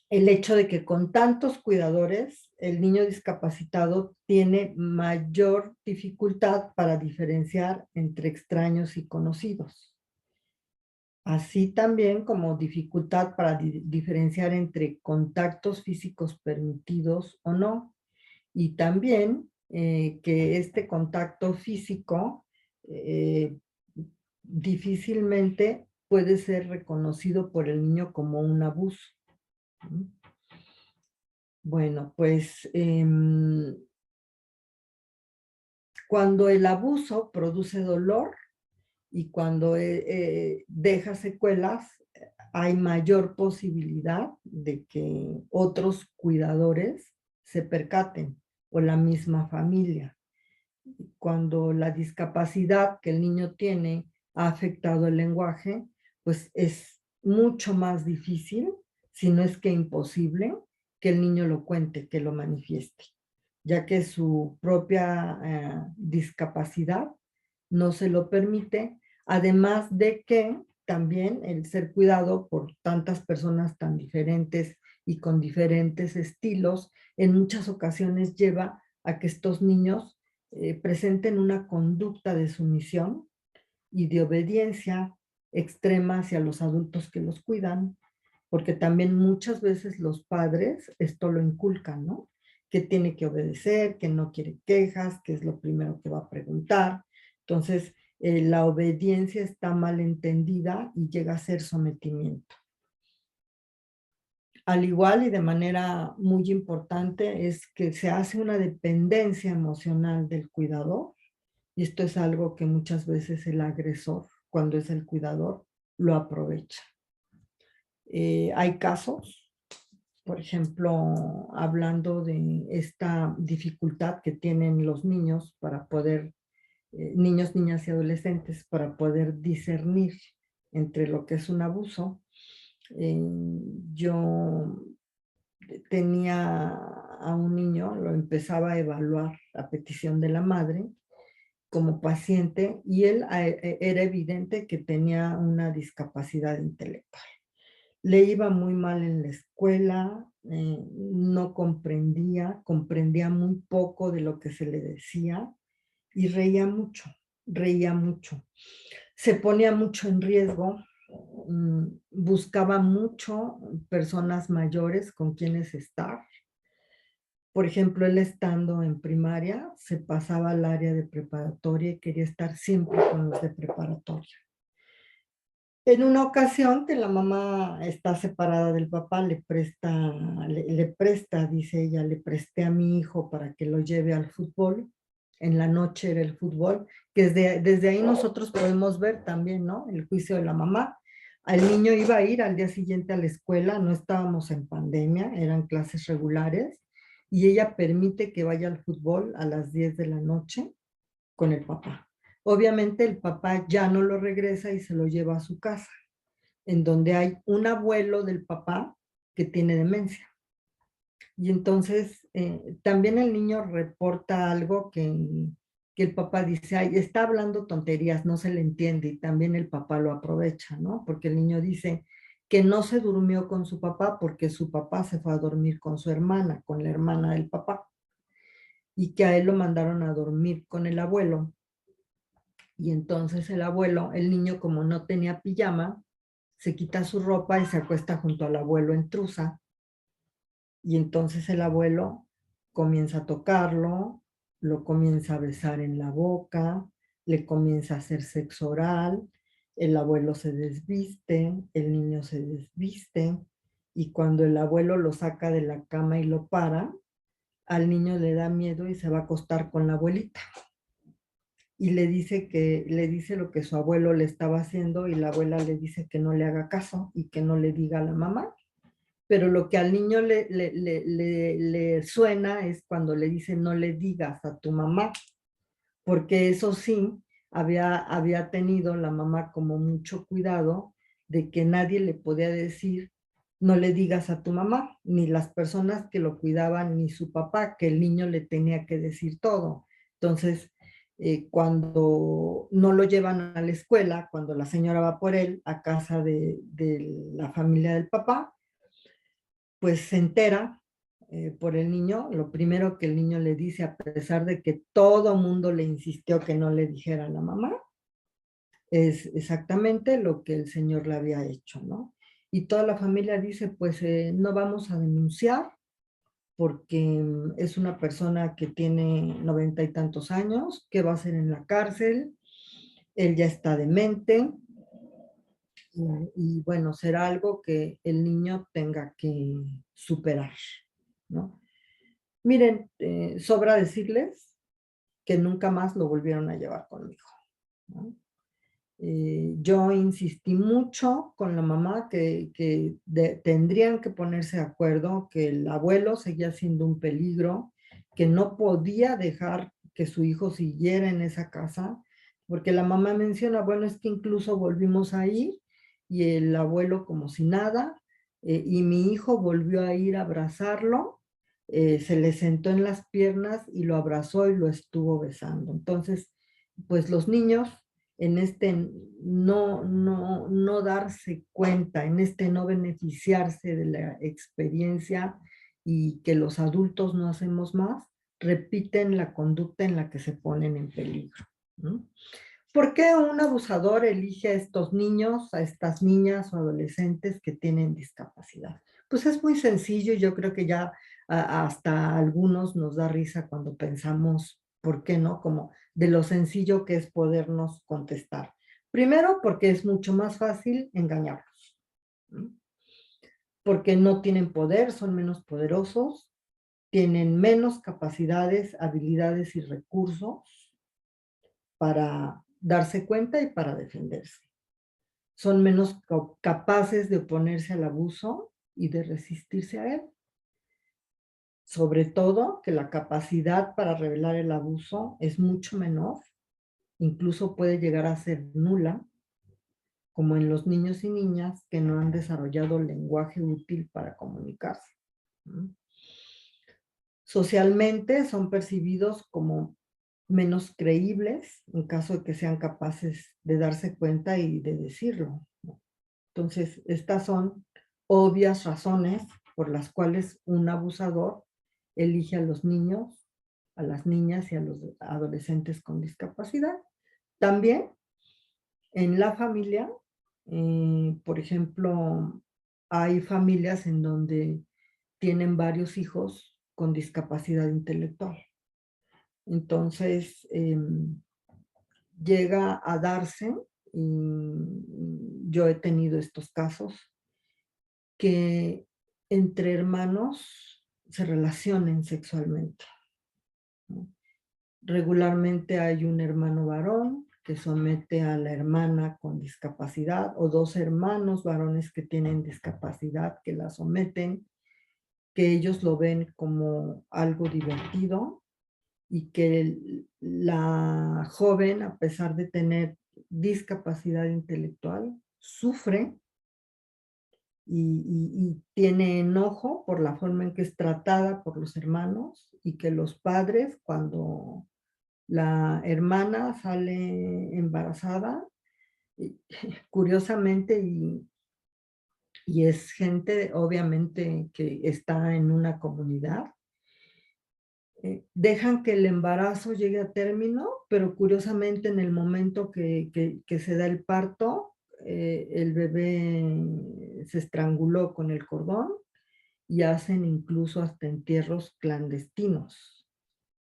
el hecho de que con tantos cuidadores, el niño discapacitado tiene mayor dificultad para diferenciar entre extraños y conocidos. Así también como dificultad para diferenciar entre contactos físicos permitidos o no. Y también que este contacto físico eh, difícilmente puede ser reconocido por el niño como un abuso. Bueno, pues cuando el abuso produce dolor y cuando deja secuelas, hay mayor posibilidad de que otros cuidadores se percaten o la misma familia. Cuando la discapacidad que el niño tiene ha afectado el lenguaje, pues es mucho más difícil, si no es que imposible, que el niño lo cuente, que lo manifieste, ya que su propia discapacidad no se lo permite, además de que también el ser cuidado por tantas personas tan diferentes y con diferentes estilos, en muchas ocasiones lleva a que estos niños presenten una conducta de sumisión y de obediencia extrema hacia los adultos que los cuidan, porque también muchas veces los padres esto lo inculcan, ¿no? Que tiene que obedecer, que no quiere quejas, que es lo primero que va a preguntar. Entonces, la obediencia está mal entendida y llega a ser sometimiento. Al igual y de manera muy importante es que se hace una dependencia emocional del cuidador, y esto es algo que muchas veces el agresor, cuando es el cuidador, lo aprovecha. Hay casos, por ejemplo, hablando de esta dificultad que tienen los niños para poder, niños, niñas y adolescentes, para poder discernir entre lo que es un abuso. Yo tenía a un niño, lo empezaba a evaluar a petición de la madre como paciente y él era evidente que tenía una discapacidad intelectual. Le iba muy mal en la escuela, no comprendía muy poco de lo que se le decía y reía mucho, reía mucho. Se ponía mucho en riesgo, buscaba mucho personas mayores con quienes estar. Por ejemplo, él estando en primaria, se pasaba al área de preparatoria y quería estar siempre con los de preparatoria. En una ocasión que la mamá está separada del papá, le presta, dice ella, le presté a mi hijo para que lo lleve al fútbol. En la noche era el fútbol, que desde ahí nosotros podemos ver también, ¿no? El juicio de la mamá. El niño iba a ir al día siguiente a la escuela, no estábamos en pandemia, eran clases regulares, y ella permite que vaya al fútbol a las 10 de la noche con el papá. Obviamente el papá ya no lo regresa y se lo lleva a su casa, en donde hay un abuelo del papá que tiene demencia. Y entonces también el niño reporta algo que el papá dice, ay, está hablando tonterías, no se le entiende, y también el papá lo aprovecha, ¿no? Porque el niño dice que no se durmió con su papá porque su papá se fue a dormir con su hermana, con la hermana del papá, y que a él lo mandaron a dormir con el abuelo. Y entonces el abuelo, el niño como no tenía pijama, se quita su ropa y se acuesta junto al abuelo en trusa. Y entonces el abuelo comienza a tocarlo, lo comienza a besar en la boca, le comienza a hacer sexo oral, el abuelo se desviste, el niño se desviste, y cuando el abuelo lo saca de la cama y lo para, al niño le da miedo y se va a acostar con la abuelita. Y le dice lo que su abuelo le estaba haciendo y la abuela le dice que no le haga caso y que no le diga a la mamá. Pero lo que al niño le suena es cuando le dice no le digas a tu mamá, porque eso sí, había tenido la mamá como mucho cuidado de que nadie le podía decir no le digas a tu mamá, ni las personas que lo cuidaban, ni su papá, que el niño le tenía que decir todo. Entonces, cuando no lo llevan a la escuela, cuando la señora va por él a casa de la familia del papá, pues se entera por el niño. Lo primero que el niño le dice, a pesar de que todo mundo le insistió que no le dijera a la mamá, es exactamente lo que el señor le había hecho, ¿no? Y toda la familia dice, pues no vamos a denunciar porque es una persona que tiene 90 y tantos años, que va a ser en la cárcel, él ya está demente, y bueno, será algo que el niño tenga que superar, ¿no? Miren, sobra decirles que nunca más lo volvieron a llevar conmigo, ¿no? Yo insistí mucho con la mamá que tendrían que ponerse de acuerdo, que el abuelo seguía siendo un peligro, que no podía dejar que su hijo siguiera en esa casa, porque la mamá menciona, bueno, es que incluso volvimos a ir y el abuelo como si nada, y mi hijo volvió a ir a abrazarlo, se le sentó en las piernas y lo abrazó y lo estuvo besando. Entonces, pues los niños en este no darse cuenta, en este no beneficiarse de la experiencia y que los adultos no hacemos más, repiten la conducta en la que se ponen en peligro, ¿no? ¿Por qué un abusador elige a estos niños, a estas niñas o adolescentes que tienen discapacidad? Pues es muy sencillo y yo creo que ya hasta a algunos nos da risa cuando pensamos, ¿por qué no? Como de lo sencillo que es podernos contestar. Primero, porque es mucho más fácil engañarlos, ¿no? Porque no tienen poder, son menos poderosos, tienen menos capacidades, habilidades y recursos para darse cuenta y para defenderse. Son menos capaces de oponerse al abuso y de resistirse a él. Sobre todo que la capacidad para revelar el abuso es mucho menor, incluso puede llegar a ser nula, como en los niños y niñas que no han desarrollado lenguaje útil para comunicarse. Socialmente son percibidos como menos creíbles en caso de que sean capaces de darse cuenta y de decirlo. Entonces, estas son obvias razones por las cuales un abusador elige a los niños, a las niñas y a los adolescentes con discapacidad. También en la familia, por ejemplo, hay familias en donde tienen varios hijos con discapacidad intelectual. Entonces, llega a darse, y yo he tenido estos casos, que entre hermanos se relacionen sexualmente, ¿no? Regularmente hay un hermano varón que somete a la hermana con discapacidad o dos hermanos varones que tienen discapacidad que la someten, que ellos lo ven como algo divertido y que la joven, a pesar de tener discapacidad intelectual, sufre y tiene enojo por la forma en que es tratada por los hermanos y que los padres, cuando la hermana sale embarazada, curiosamente, y es gente obviamente que está en una comunidad, dejan que el embarazo llegue a término, pero curiosamente en el momento que se da el parto, el bebé se estranguló con el cordón y hacen incluso hasta entierros clandestinos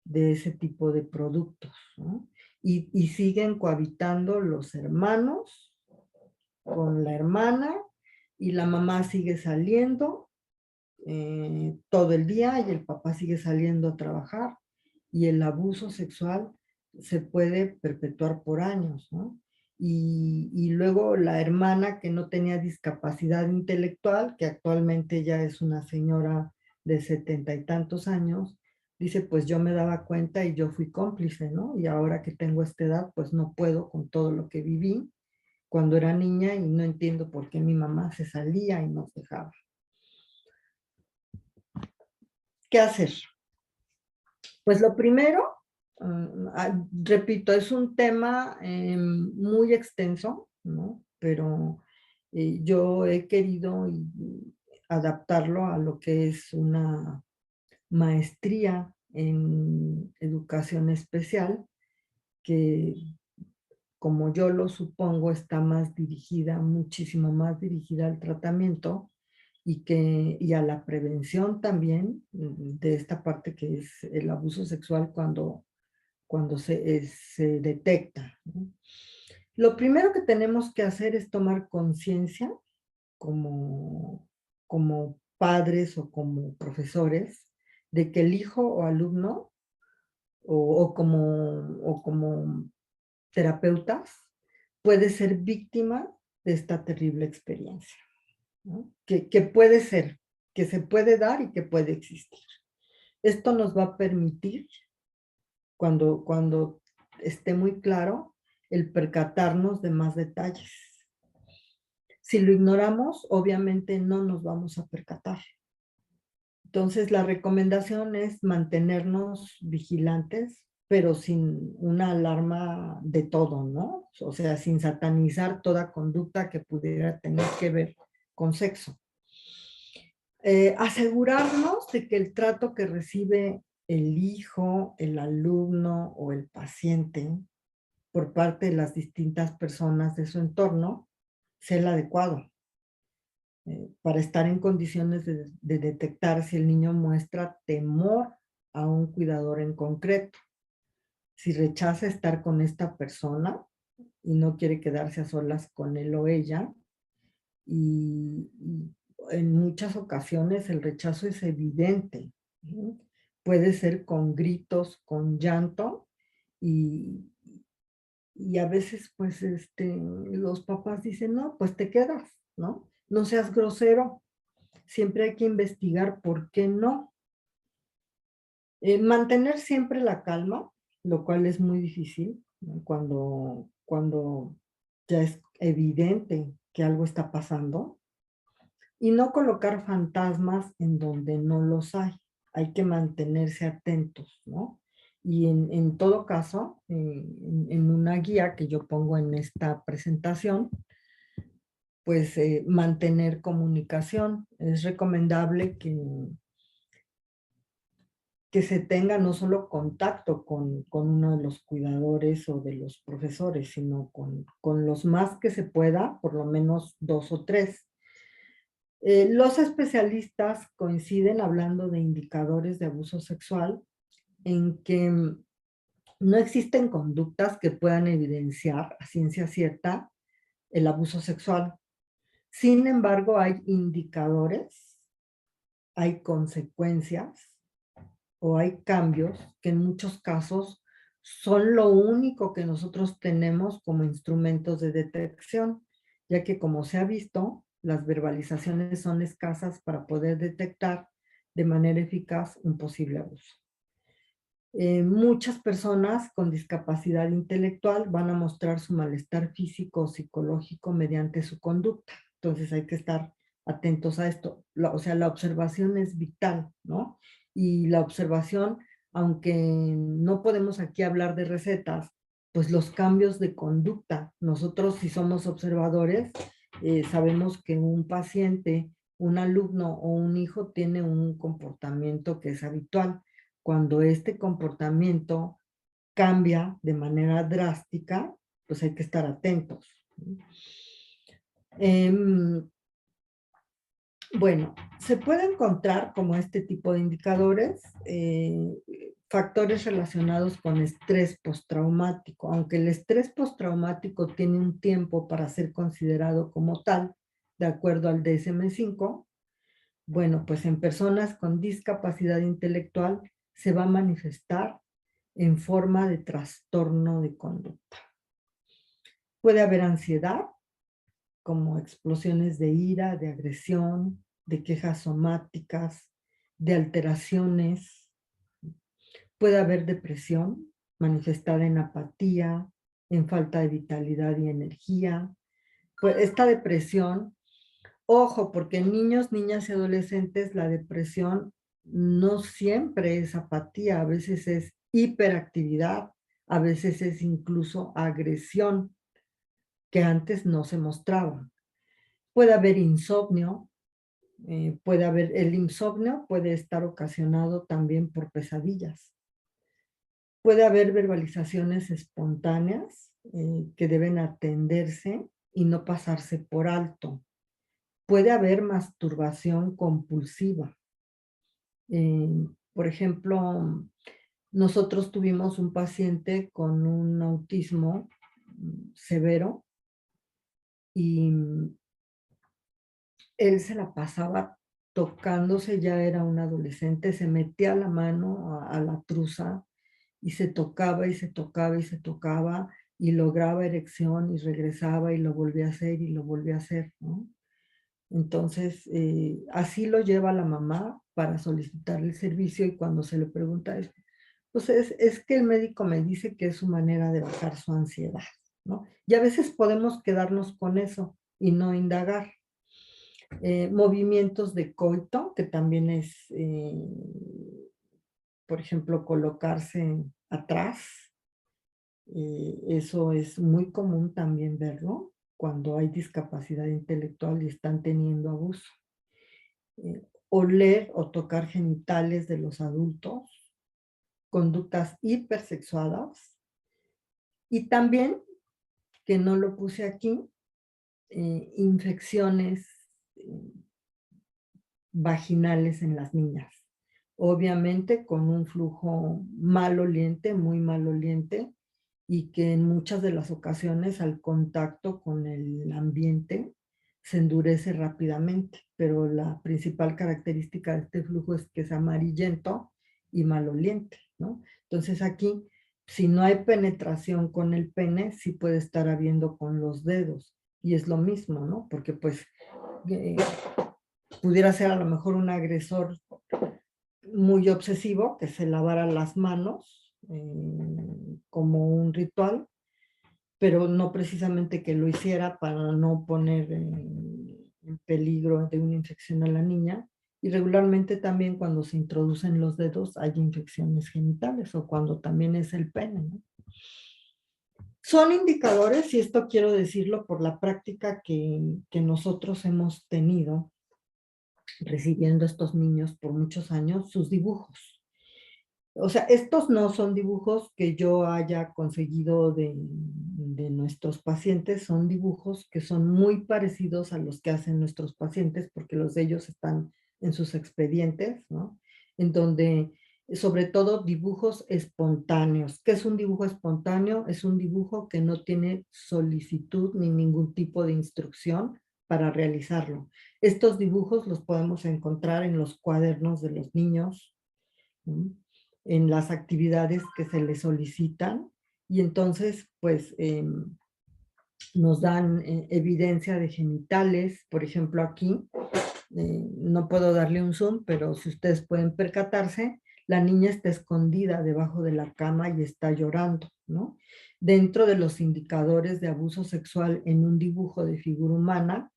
de ese tipo de productos, ¿no? Y siguen cohabitando los hermanos con la hermana y la mamá sigue saliendo todo el día y el papá sigue saliendo a trabajar y el abuso sexual se puede perpetuar por años, ¿no? Y luego la hermana que no tenía discapacidad intelectual, que actualmente ya es una señora de 70 y tantos años, dice, pues yo me daba cuenta y yo fui cómplice, ¿no? Y ahora que tengo esta edad, pues no puedo con todo lo que viví cuando era niña y no entiendo por qué mi mamá se salía y nos dejaba. ¿Qué hacer? Pues lo primero repito, es un tema muy extenso, ¿no? Pero yo he querido adaptarlo a lo que es una maestría en educación especial, que como yo lo supongo está más dirigida, muchísimo más dirigida al tratamiento y a la prevención también de esta parte que es el abuso sexual cuando se detecta, ¿no? Lo primero que tenemos que hacer es tomar conciencia como, como padres o como profesores de que el hijo o alumno o como terapeutas puede ser víctima de esta terrible experiencia, ¿no? Que puede ser, que se puede dar y que puede existir. Esto nos va a permitir, cuando esté muy claro, el percatarnos de más detalles. Si lo ignoramos, obviamente no nos vamos a percatar. Entonces, la recomendación es mantenernos vigilantes, pero sin una alarma de todo, ¿no? O sea, sin satanizar toda conducta que pudiera tener que ver con sexo. Asegurarnos de que el trato que recibe el hijo, el alumno o el paciente por parte de las distintas personas de su entorno sea el adecuado, para estar en condiciones de detectar si el niño muestra temor a un cuidador en concreto, si rechaza estar con esta persona y no quiere quedarse a solas con él o ella, y en muchas ocasiones el rechazo es evidente, ¿no? Puede ser con gritos, con llanto, y, y a veces pues los papás dicen, no, pues te quedas, ¿no? No seas grosero. Siempre hay que investigar por qué no. Mantener siempre la calma, lo cual es muy difícil, ¿no? Cuando ya es evidente que algo está pasando. Y no colocar fantasmas en donde no los hay. Hay que mantenerse atentos, ¿no? Y en todo caso, en una guía que yo pongo en esta presentación, pues mantener comunicación. Es recomendable que se tenga no solo contacto con uno de los cuidadores o de los profesores, sino con los más que se pueda, por lo menos 2 o 3. Los especialistas coinciden hablando de indicadores de abuso sexual en que no existen conductas que puedan evidenciar a ciencia cierta el abuso sexual. Sin embargo, hay indicadores, hay consecuencias o hay cambios que en muchos casos son lo único que nosotros tenemos como instrumentos de detección, ya que como se ha visto, las verbalizaciones son escasas para poder detectar de manera eficaz un posible abuso. Muchas personas con discapacidad intelectual van a mostrar su malestar físico o psicológico mediante su conducta. Entonces hay que estar atentos a esto. O sea, la observación es vital, ¿no? Y la observación, aunque no podemos aquí hablar de recetas, pues los cambios de conducta. Nosotros, si somos observadores, sabemos que un paciente, un alumno o un hijo tiene un comportamiento que es habitual. Cuando este comportamiento cambia de manera drástica, pues hay que estar atentos. Bueno, se puede encontrar como este tipo de indicadores, factores relacionados con estrés postraumático. Aunque el estrés postraumático tiene un tiempo para ser considerado como tal, de acuerdo al DSM-5, bueno, pues en personas con discapacidad intelectual se va a manifestar en forma de trastorno de conducta. Puede haber ansiedad, como explosiones de ira, de agresión, de quejas somáticas, de alteraciones. Puede haber depresión manifestada en apatía, en falta de vitalidad y energía. Pues esta depresión, ojo, porque en niños, niñas y adolescentes la depresión no siempre es apatía, a veces es hiperactividad, a veces es incluso agresión que antes no se mostraba. Puede haber insomnio, el insomnio puede estar ocasionado también por pesadillas. Puede haber verbalizaciones espontáneas que deben atenderse y no pasarse por alto. Puede haber masturbación compulsiva. Por ejemplo, nosotros tuvimos un paciente con un autismo severo y él se la pasaba tocándose, ya era un adolescente, se metía la mano a la truza y se tocaba y se tocaba y se tocaba y lograba erección y regresaba y lo volvía a hacer y lo volvía a hacer, ¿no? Entonces, así lo lleva la mamá para solicitar el servicio y cuando se le pregunta es, pues es que el médico me dice que es su manera de bajar su ansiedad, ¿no? Y a veces podemos quedarnos con eso y no indagar. Movimientos de coito, que también es, por ejemplo, colocarse atrás. Eso es muy común también verlo cuando hay discapacidad intelectual y están teniendo abuso. Oler o tocar genitales de los adultos, conductas hipersexuadas y también, que no lo puse aquí, infecciones vaginales en las niñas. Obviamente con un flujo maloliente, muy maloliente, y que en muchas de las ocasiones al contacto con el ambiente se endurece rápidamente, pero la principal característica de este flujo es que es amarillento y maloliente, ¿no? Entonces aquí, si no hay penetración con el pene, sí puede estar habiendo con los dedos, y es lo mismo, ¿no? Porque pues eh, pudiera ser a lo mejor un agresor muy obsesivo que se lavara las manos como un ritual, pero no precisamente que lo hiciera para no poner en peligro de una infección a la niña. Y regularmente también cuando se introducen los dedos hay infecciones genitales o cuando también es el pene, ¿no? Son indicadores, y esto quiero decirlo por la práctica que nosotros hemos tenido recibiendo a estos niños por muchos años, sus dibujos. O sea, estos no son dibujos que yo haya conseguido de nuestros pacientes, son dibujos que son muy parecidos a los que hacen nuestros pacientes, porque los de ellos están en sus expedientes, ¿no? En donde, sobre todo, dibujos espontáneos. ¿Qué es un dibujo espontáneo? Es un dibujo que no tiene solicitud ni ningún tipo de instrucción para realizarlo. Estos dibujos los podemos encontrar en los cuadernos de los niños, ¿no? En las actividades que se les solicitan, y entonces pues nos dan evidencia de genitales. Por ejemplo aquí, no puedo darle un zoom, pero si ustedes pueden percatarse, la niña está escondida debajo de la cama y está llorando, ¿no? Dentro de los indicadores de abuso sexual en un dibujo de figura humana,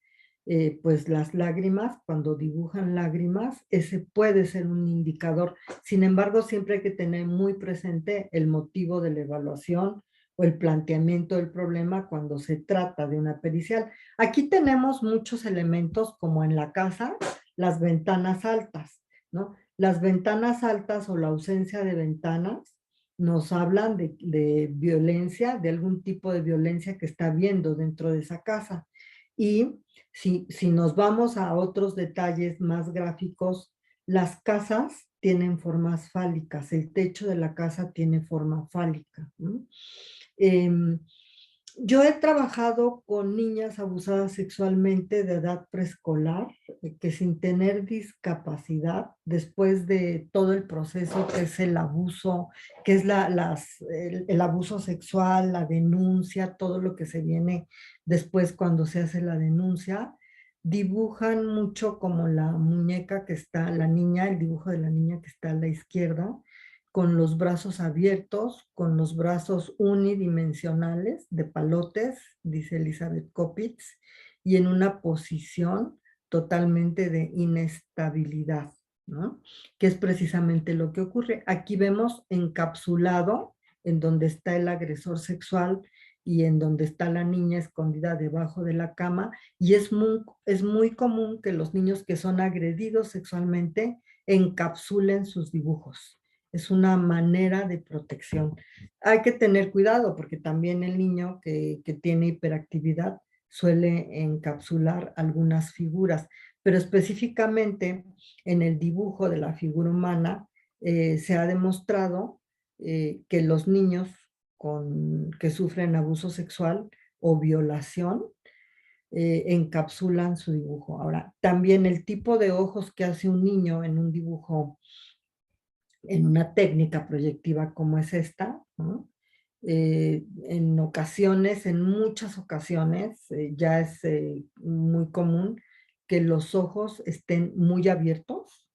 pues las lágrimas, cuando dibujan lágrimas, ese puede ser un indicador. Sin embargo, siempre hay que tener muy presente el motivo de la evaluación o el planteamiento del problema cuando se trata de una pericial. Aquí tenemos muchos elementos, como en la casa, las ventanas altas, ¿no? Las ventanas altas o la ausencia de ventanas nos hablan de violencia, de algún tipo de violencia que está habiendo dentro de esa casa. Y si nos vamos a otros detalles más gráficos, las casas tienen formas fálicas, el techo de la casa tiene forma fálica, ¿no? Yo he trabajado con niñas abusadas sexualmente de edad preescolar, que sin tener discapacidad, después de todo el proceso que es el abuso, que es el abuso sexual, la denuncia, todo lo que se viene después cuando se hace la denuncia, dibujan mucho como la muñeca que está, la niña, el dibujo de la niña que está a la izquierda, con los brazos abiertos, con los brazos unidimensionales de palotes, dice Elizabeth Kopitz, y en una posición totalmente de inestabilidad, ¿no? Que es precisamente lo que ocurre. Aquí vemos encapsulado en donde está el agresor sexual y en donde está la niña escondida debajo de la cama, y es muy común que los niños que son agredidos sexualmente encapsulen sus dibujos. Es una manera de protección. Hay que tener cuidado porque también el niño que tiene hiperactividad suele encapsular algunas figuras, pero específicamente en el dibujo de la figura humana se ha demostrado que los niños que sufren abuso sexual o violación encapsulan su dibujo. Ahora, también el tipo de ojos que hace un niño en un dibujo, en una técnica proyectiva como es esta, ¿no? En ocasiones, en muchas ocasiones, ya es muy común que los ojos estén muy abiertos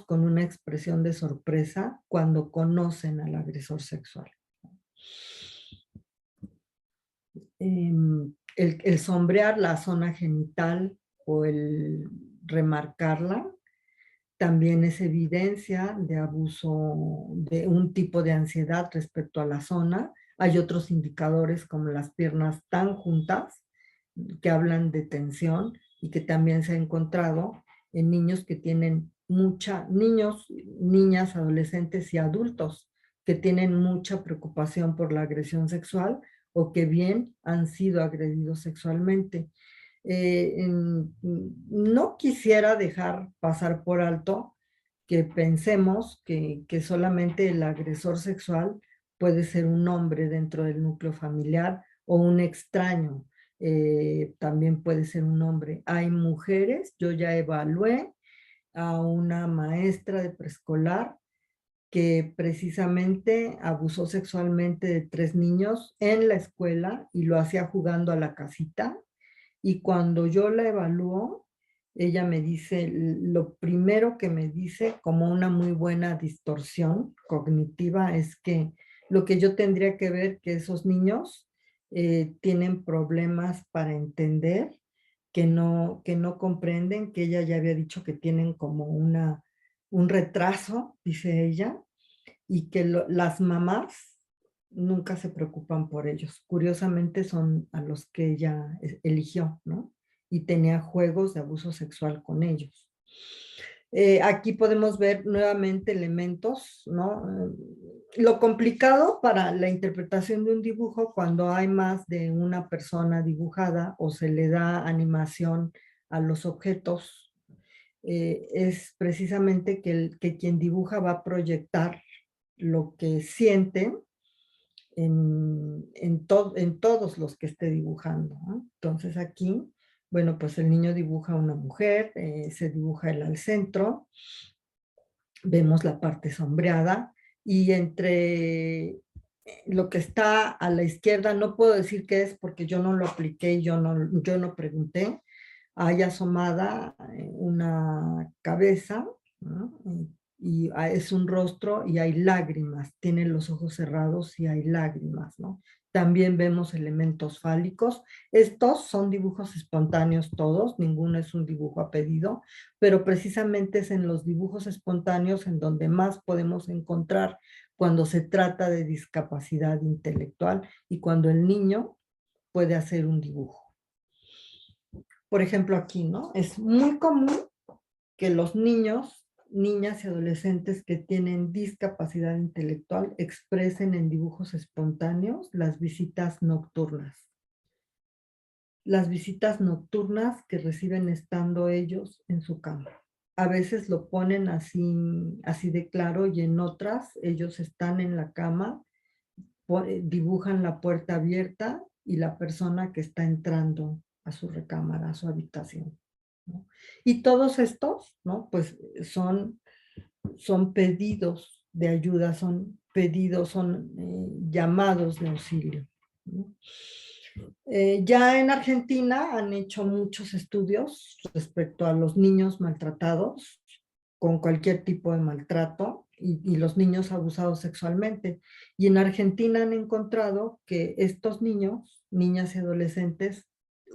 con una expresión de sorpresa cuando conocen al agresor sexual. El sombrear la zona genital o el remarcarla también es evidencia de abuso, de un tipo de ansiedad respecto a la zona. Hay otros indicadores como las piernas tan juntas que hablan de tensión y que también se ha encontrado en niños que tienen niños, niñas, adolescentes y adultos que tienen mucha preocupación por la agresión sexual o que bien han sido agredidos sexualmente. No quisiera dejar pasar por alto que pensemos que solamente el agresor sexual puede ser un hombre dentro del núcleo familiar o un extraño. También puede ser un hombre. Hay mujeres, yo ya evalué a una maestra de preescolar que precisamente abusó sexualmente de 3 niños en la escuela y lo hacía jugando a la casita. Y cuando yo la evalúo, ella me dice, lo primero que me dice como una muy buena distorsión cognitiva es que lo que yo tendría que ver que esos niños tienen problemas para entender, que no comprenden, que ella ya había dicho que tienen como un retraso, dice ella, y que las mamás nunca se preocupan por ellos. Curiosamente son a los que ella eligió, ¿no? Y tenía juegos de abuso sexual con ellos. Aquí podemos ver nuevamente elementos, ¿no? Lo complicado para la interpretación de un dibujo cuando hay más de una persona dibujada o se le da animación a los objetos es precisamente que quien dibuja va a proyectar lo que siente en todos los que esté dibujando, ¿no? Entonces aquí, bueno, pues el niño dibuja a una mujer, se dibuja él al centro, vemos la parte sombreada y entre lo que está a la izquierda, no puedo decir qué es porque yo no lo apliqué y yo no pregunté, hay asomada una cabeza, ¿no? Y es un rostro y hay lágrimas, tiene los ojos cerrados y hay lágrimas, ¿no? También vemos elementos fálicos. Estos son dibujos espontáneos todos, ninguno es un dibujo a pedido, pero precisamente es en los dibujos espontáneos en donde más podemos encontrar cuando se trata de discapacidad intelectual y cuando el niño puede hacer un dibujo. Por ejemplo, aquí, ¿no? Es muy común que los niños, niñas y adolescentes que tienen discapacidad intelectual expresen en dibujos espontáneos las visitas nocturnas. Las visitas nocturnas que reciben estando ellos en su cama. A veces lo ponen así de claro y en otras ellos están en la cama, dibujan la puerta abierta y la persona que está entrando a su recámara, a su habitación, ¿no? Y todos estos, ¿no? Pues son pedidos de ayuda, son pedidos, son llamados de auxilio, ¿no? Ya en Argentina han hecho muchos estudios respecto a los niños maltratados con cualquier tipo de maltrato y los niños abusados sexualmente. Y en Argentina han encontrado que estos niños, niñas y adolescentes,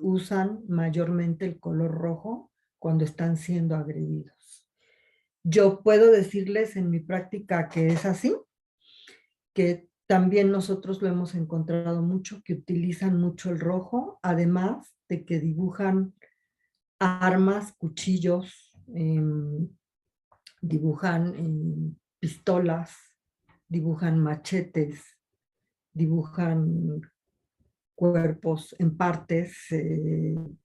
usan mayormente el color rojo cuando están siendo agredidos. Yo puedo decirles en mi práctica que es así, que también nosotros lo hemos encontrado mucho, que utilizan mucho el rojo, además de que dibujan armas, cuchillos, dibujan pistolas, dibujan machetes, dibujan cuerpos en partes,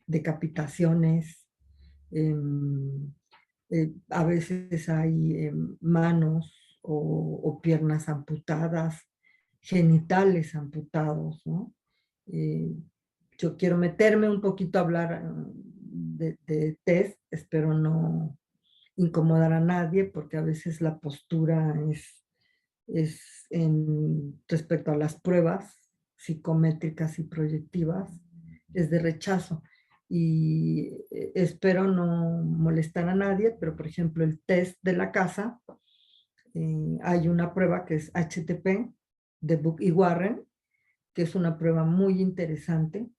decapitaciones, em, a veces hay manos o piernas amputadas, genitales amputados, ¿no? Eh, yo quiero meterme un poquito a hablar de test, espero no incomodar a nadie, porque a veces la postura es respecto a las pruebas psicométricas y proyectivas, es de rechazo. Y espero no molestar a nadie, pero por ejemplo el test de la casa, hay una prueba que es HTP de Book y Warren, que es una prueba muy interesante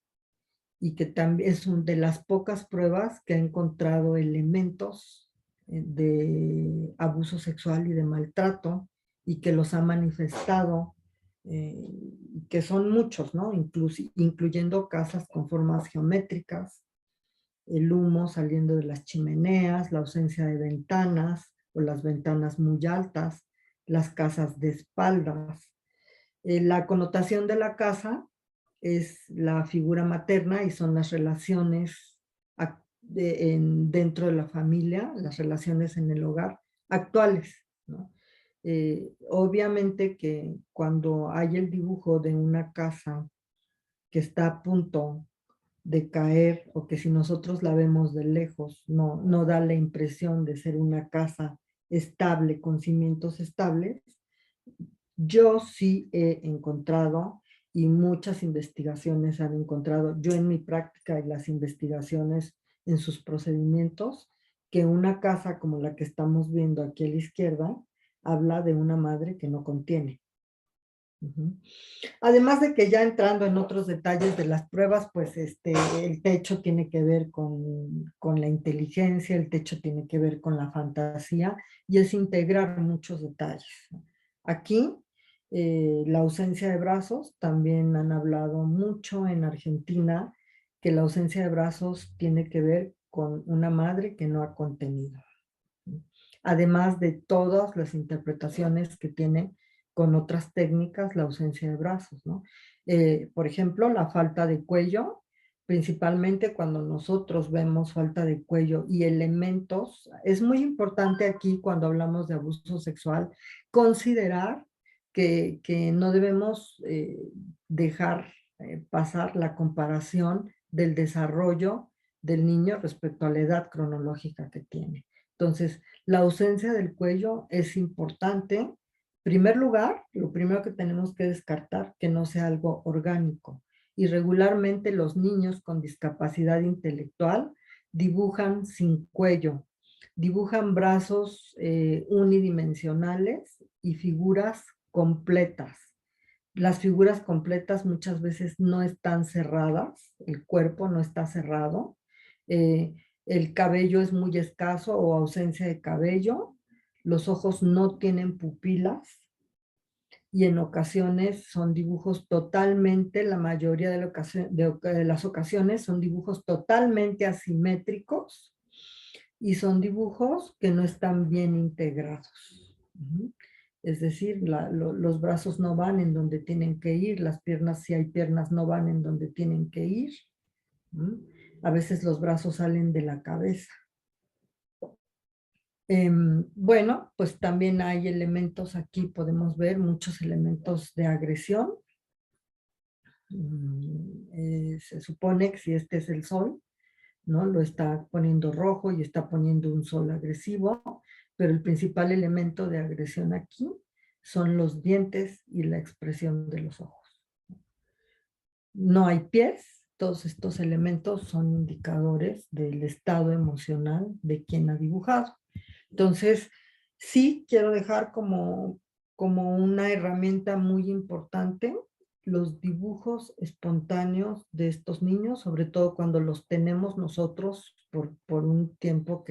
y que también es una de las pocas pruebas que ha encontrado elementos de abuso sexual y de maltrato y que los ha manifestado, eh, que son muchos, ¿no? Incluyendo casas con formas geométricas, el humo saliendo de las chimeneas, la ausencia de ventanas o las ventanas muy altas, las casas de espaldas. La connotación de la casa es la figura materna y son las relaciones dentro de la familia, las relaciones en el hogar actuales, ¿no? Obviamente que cuando hay el dibujo de una casa que está a punto de caer o que si nosotros la vemos de lejos no da la impresión de ser una casa estable, con cimientos estables, yo sí he encontrado y muchas investigaciones han encontrado, yo en mi práctica y las investigaciones en sus procedimientos, que una casa como la que estamos viendo aquí a la izquierda habla de una madre que no contiene. Ujú. Además de que ya entrando en otros detalles de las pruebas, pues el techo tiene que ver con la inteligencia, el techo tiene que ver con la fantasía y es integrar muchos detalles. Aquí, la ausencia de brazos, también han hablado mucho en Argentina que la ausencia de brazos tiene que ver con una madre que no ha contenido. Además de todas las interpretaciones que tiene con otras técnicas la ausencia de brazos, ¿no? Por ejemplo, la falta de cuello, principalmente cuando nosotros vemos falta de cuello y elementos, es muy importante aquí cuando hablamos de abuso sexual, considerar que no debemos dejar pasar la comparación del desarrollo del niño respecto a la edad cronológica que tiene. Entonces, la ausencia del cuello es importante. En primer lugar, lo primero que tenemos que descartar, que no sea algo orgánico. Y regularmente los niños con discapacidad intelectual dibujan sin cuello, dibujan brazos unidimensionales y figuras completas. Las figuras completas muchas veces no están cerradas, el cuerpo no está cerrado, eh, el cabello es muy escaso o ausencia de cabello, los ojos no tienen pupilas y en ocasiones son dibujos totalmente, la mayoría de las ocasiones son dibujos totalmente asimétricos y son dibujos que no están bien integrados. Es decir, los brazos no van en donde tienen que ir, las piernas, si hay piernas, no van en donde tienen que ir. A veces los brazos salen de la cabeza. Bueno, pues también hay elementos aquí, podemos ver muchos elementos de agresión. Se supone que si este es el sol, ¿no? Lo está poniendo rojo y está poniendo un sol agresivo, pero el principal elemento de agresión aquí son los dientes y la expresión de los ojos. No hay pies, todos estos elementos son indicadores del estado emocional de quien ha dibujado. Entonces, sí quiero dejar como una herramienta muy importante los dibujos espontáneos de estos niños, sobre todo cuando los tenemos nosotros por un tiempo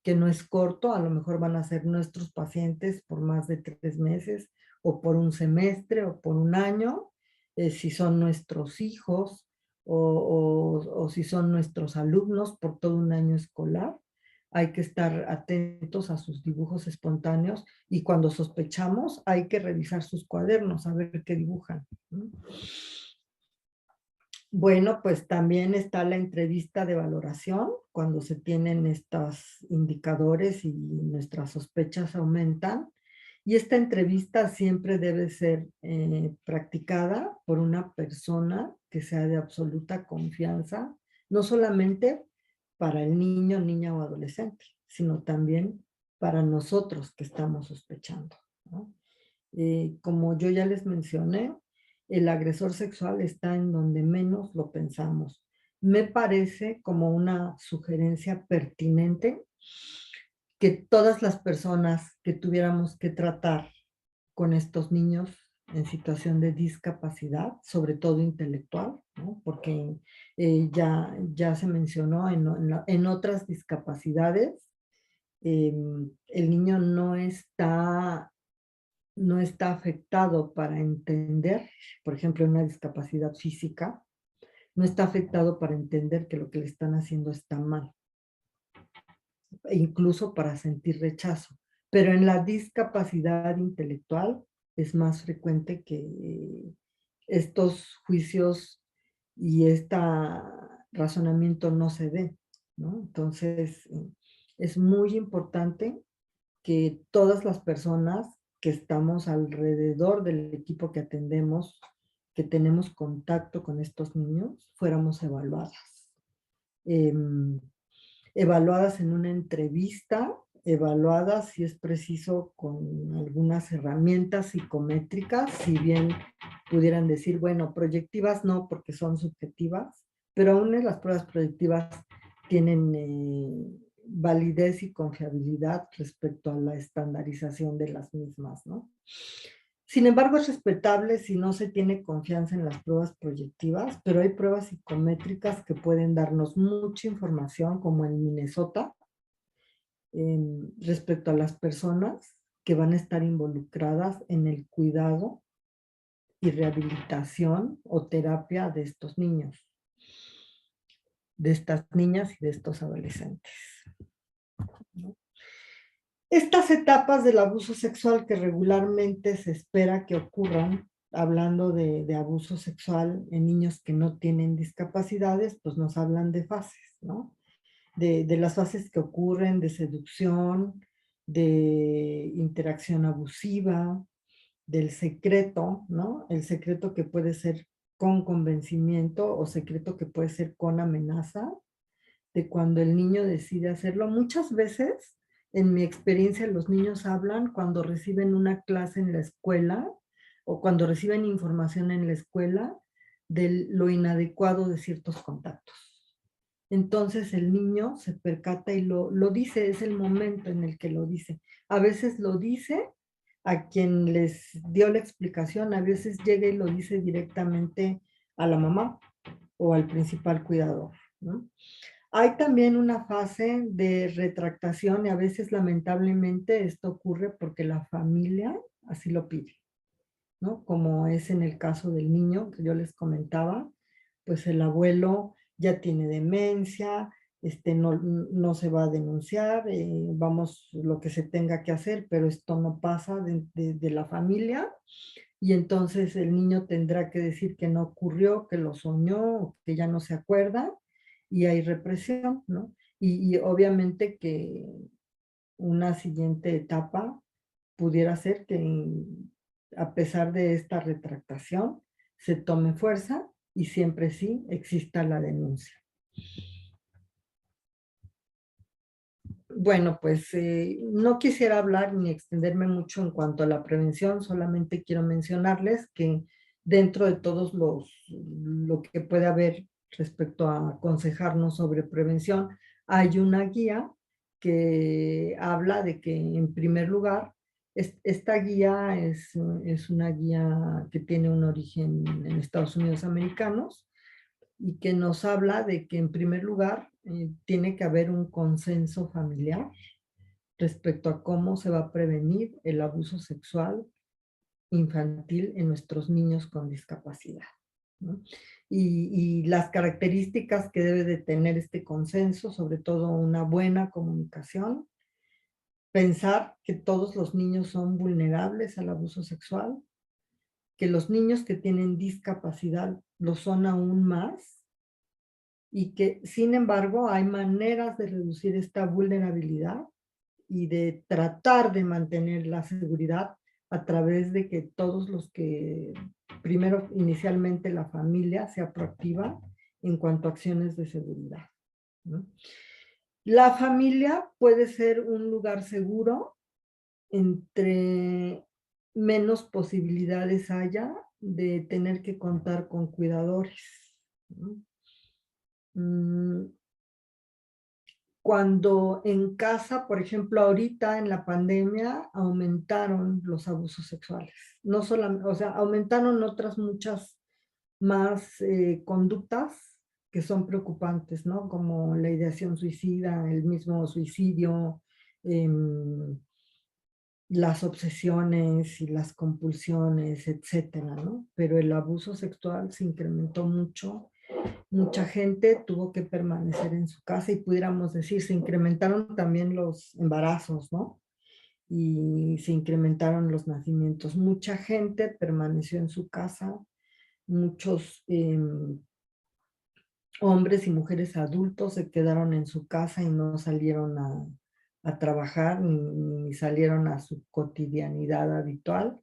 que no es corto, a lo mejor van a ser nuestros pacientes por más de 3 meses o por un semestre o por un año, si son nuestros hijos o si son nuestros alumnos por todo un año escolar. Hay que estar atentos a sus dibujos espontáneos y cuando sospechamos hay que revisar sus cuadernos a ver qué dibujan. Bueno, pues también está la entrevista de valoración, cuando se tienen estos indicadores y nuestras sospechas aumentan. Y esta entrevista siempre debe ser practicada por una persona que sea de absoluta confianza, no solamente para el niño, niña o adolescente, sino también para nosotros que estamos sospechando, ¿no? Como yo ya les mencioné, el agresor sexual está en donde menos lo pensamos. Me parece como una sugerencia pertinente que todas las personas que tuviéramos que tratar con estos niños en situación de discapacidad, sobre todo intelectual, ¿no? Porque ya se mencionó en otras discapacidades, el niño no está afectado para entender, por ejemplo, en una discapacidad física, no está afectado para entender que lo que le están haciendo está mal, e incluso para sentir rechazo. Pero en la discapacidad intelectual es más frecuente que estos juicios y este razonamiento no se dé, ¿no? Entonces, es muy importante que todas las personas que estamos alrededor del equipo que atendemos, que tenemos contacto con estos niños, fuéramos evaluadas. Evaluadas en una entrevista, evaluadas si es preciso con algunas herramientas psicométricas, si bien pudieran decir, bueno, proyectivas no, porque son subjetivas, pero aún las pruebas proyectivas tienen validez y confiabilidad respecto a la estandarización de las mismas, ¿no? Sin embargo, es respetable si no se tiene confianza en las pruebas proyectivas, pero hay pruebas psicométricas que pueden darnos mucha información, como en Minnesota, respecto a las personas que van a estar involucradas en el cuidado y rehabilitación o terapia de estos niños, de estas niñas y de estos adolescentes, ¿no? Estas etapas del abuso sexual que regularmente se espera que ocurran, hablando de abuso sexual en niños que no tienen discapacidades, pues nos hablan de fases, ¿no? De las fases que ocurren de seducción, de interacción abusiva, del secreto, ¿no? El secreto que puede ser con convencimiento o secreto que puede ser con amenaza, de cuando el niño decide hacerlo. Muchas veces, en mi experiencia, los niños hablan cuando reciben una clase en la escuela o cuando reciben información en la escuela de lo inadecuado de ciertos contactos. Entonces el niño se percata y lo dice, es el momento en el que lo dice. A veces lo dice a quien les dio la explicación, a veces llega y lo dice directamente a la mamá o al principal cuidador, ¿no? Hay también una fase de retractación y a veces lamentablemente esto ocurre porque la familia así lo pide, ¿no? Como es en el caso del niño que yo les comentaba, pues el abuelo ya tiene demencia, no se va a denunciar, vamos lo que se tenga que hacer, pero esto no pasa de la familia y entonces el niño tendrá que decir que no ocurrió, que lo soñó, que ya no se acuerda y hay represión, ¿no? Y obviamente que una siguiente etapa pudiera ser que a pesar de esta retractación se tome fuerza y siempre sí exista la denuncia. Bueno, pues no quisiera hablar ni extenderme mucho en cuanto a la prevención, solamente quiero mencionarles que dentro de todos lo que puede haber respecto a aconsejarnos sobre prevención, hay una guía que habla de que en primer lugar, esta guía es una guía que tiene un origen en Estados Unidos americanos, y que nos habla de que en primer lugar tiene que haber un consenso familiar respecto a cómo se va a prevenir el abuso sexual infantil en nuestros niños con discapacidad, ¿no? Y las características que debe de tener este consenso, sobre todo una buena comunicación, pensar que todos los niños son vulnerables al abuso sexual, que los niños que tienen discapacidad lo son aún más y que, sin embargo, hay maneras de reducir esta vulnerabilidad y de tratar de mantener la seguridad a través de que todos los que, primero, inicialmente la familia sea proactiva en cuanto a acciones de seguridad, ¿no? La familia puede ser un lugar seguro entre menos posibilidades haya de tener que contar con cuidadores, ¿no? Mm, Cuando en casa, por ejemplo, ahorita en la pandemia, aumentaron los abusos sexuales. No solamente, o sea, aumentaron otras muchas más conductas que son preocupantes, ¿no? Como la ideación suicida, el mismo suicidio, em, las obsesiones y las compulsiones, etcétera, ¿no? Pero el abuso sexual se incrementó mucho. Mucha gente tuvo que permanecer en su casa y pudiéramos decir, se incrementaron también los embarazos, ¿no? Y se incrementaron los nacimientos. Mucha gente permaneció en su casa, muchos hombres y mujeres adultos se quedaron en su casa y no salieron a trabajar ni salieron a su cotidianidad habitual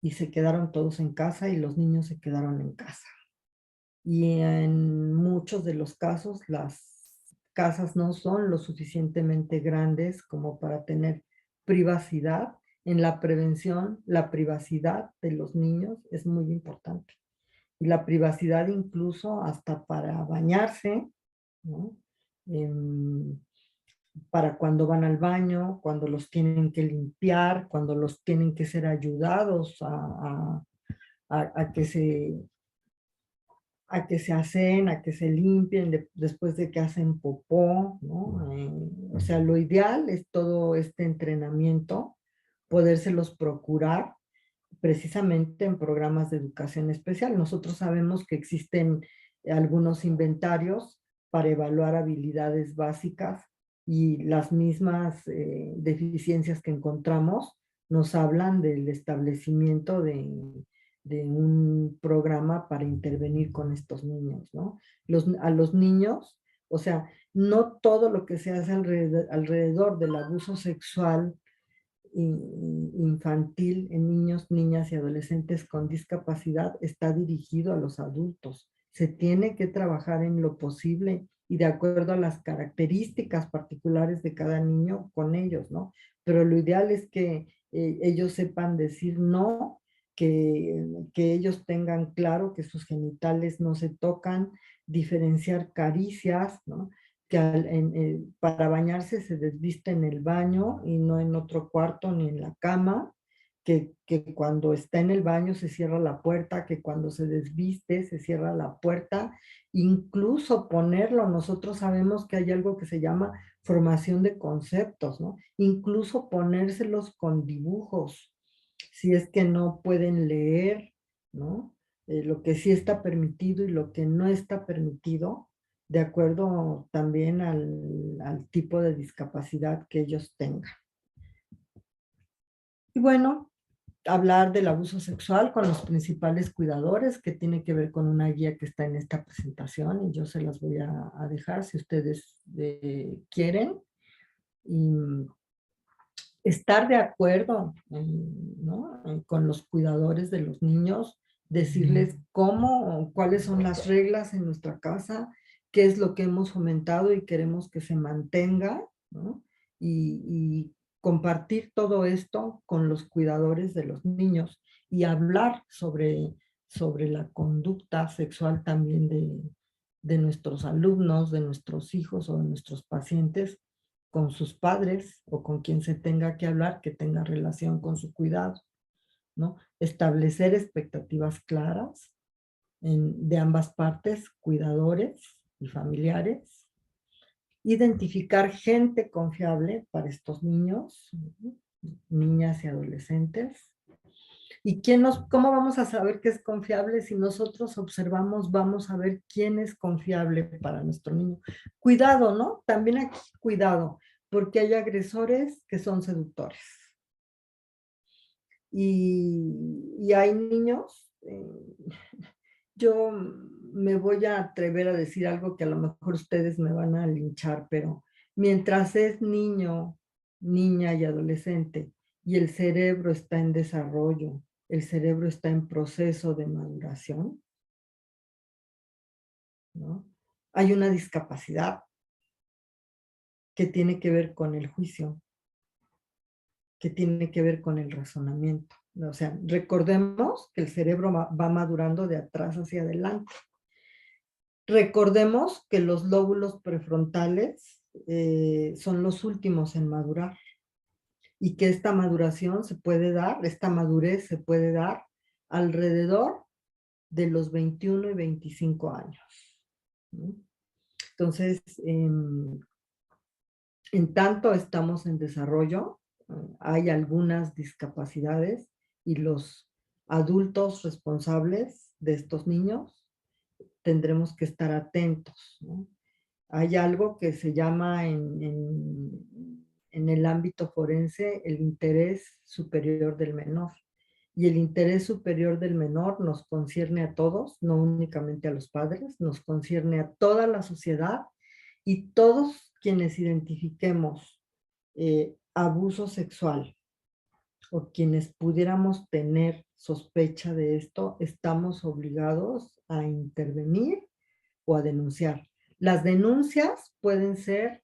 y se quedaron todos en casa y los niños se quedaron en casa. Y en muchos de los casos las casas no son lo suficientemente grandes como para tener privacidad. En la prevención, la privacidad de los niños es muy importante. Y la privacidad incluso hasta para bañarse, ¿no? Em, para cuando van al baño, cuando los tienen que limpiar, cuando los tienen que ser ayudados a que se hacen, a que se limpien después de que hacen popó, ¿no? O sea, lo ideal es todo este entrenamiento, podérselos procurar precisamente en programas de educación especial. Nosotros sabemos que existen algunos inventarios para evaluar habilidades básicas y las mismas deficiencias que encontramos nos hablan del establecimiento de un programa para intervenir con estos niños, ¿no? A los niños, o sea, no todo lo que se hace alrededor del abuso sexual infantil en niños, niñas y adolescentes con discapacidad está dirigido a los adultos. Se tiene que trabajar en lo posible y de acuerdo a las características particulares de cada niño con ellos, ¿no? Pero lo ideal es que ellos sepan decir no, que ellos tengan claro que sus genitales no se tocan, diferenciar caricias, ¿no? Que para bañarse se desviste en el baño y no en otro cuarto ni en la cama, que cuando está en el baño se cierra la puerta, que cuando se desviste se cierra la puerta, incluso ponerlo, nosotros sabemos que hay algo que se llama formación de conceptos, ¿no? Incluso ponérselos con dibujos, si es que no pueden leer, ¿no? Lo que sí está permitido y lo que no está permitido, de acuerdo también al tipo de discapacidad que ellos tengan. Y bueno, hablar del abuso sexual con los principales cuidadores, que tiene que ver con una guía que está en esta presentación y yo se las voy a dejar si ustedes quieren. Y estar de acuerdo, ¿no? Con los cuidadores de los niños, decirles cómo, cuáles son las reglas en nuestra casa, qué es lo que hemos fomentado y queremos que se mantenga, ¿no? Y compartir todo esto con los cuidadores de los niños y hablar sobre la conducta sexual también de nuestros alumnos, de nuestros hijos o de nuestros pacientes con sus padres o con quien se tenga que hablar, que tenga relación con su cuidado, ¿no? Establecer expectativas claras de ambas partes, cuidadores y familiares, identificar gente confiable para estos niños, niñas y adolescentes. ¿Y cómo vamos a saber que es confiable? Si nosotros observamos, vamos a ver quién es confiable para nuestro niño. Cuidado, ¿no? También aquí cuidado, porque hay agresores que son seductores. Y hay niños, yo me voy a atrever a decir algo que a lo mejor ustedes me van a linchar, pero mientras es niño, niña y adolescente y el cerebro está en desarrollo, el cerebro está en proceso de maduración, ¿no? Hay una discapacidad que tiene que ver con el juicio, que tiene que ver con el razonamiento. O sea, recordemos que el cerebro va madurando de atrás hacia adelante. Recordemos que los lóbulos prefrontales son los últimos en madurar y que esta maduración se puede dar, esta madurez se puede dar alrededor de los 21 y 25 años. ¿No? Entonces, en tanto estamos en desarrollo, hay algunas discapacidades y los adultos responsables de estos niños tendremos que estar atentos, ¿no? Hay algo que se llama en el ámbito forense el interés superior del menor. Y el interés superior del menor nos concierne a todos, no únicamente a los padres, nos concierne a toda la sociedad y todos quienes identifiquemos abuso sexual o quienes pudiéramos tener sospecha de esto, estamos obligados a intervenir o a denunciar. Las denuncias pueden ser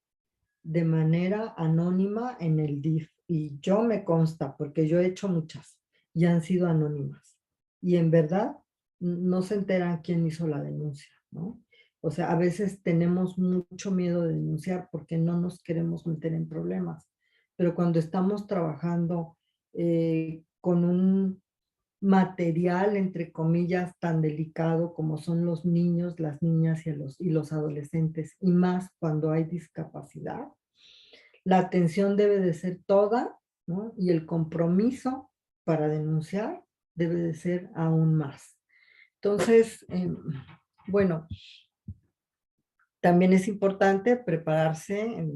de manera anónima en el DIF y yo me consta porque yo he hecho muchas y han sido anónimas. Y en verdad no se enteran quién hizo la denuncia, ¿no? O sea, a veces tenemos mucho miedo de denunciar porque no nos queremos meter en problemas. Pero cuando estamos trabajando con un material, entre comillas, tan delicado como son los niños, las niñas y los adolescentes, y más cuando hay discapacidad, la atención debe de ser toda, ¿no? Y el compromiso para denunciar debe de ser aún más. Entonces, bueno, también es importante prepararse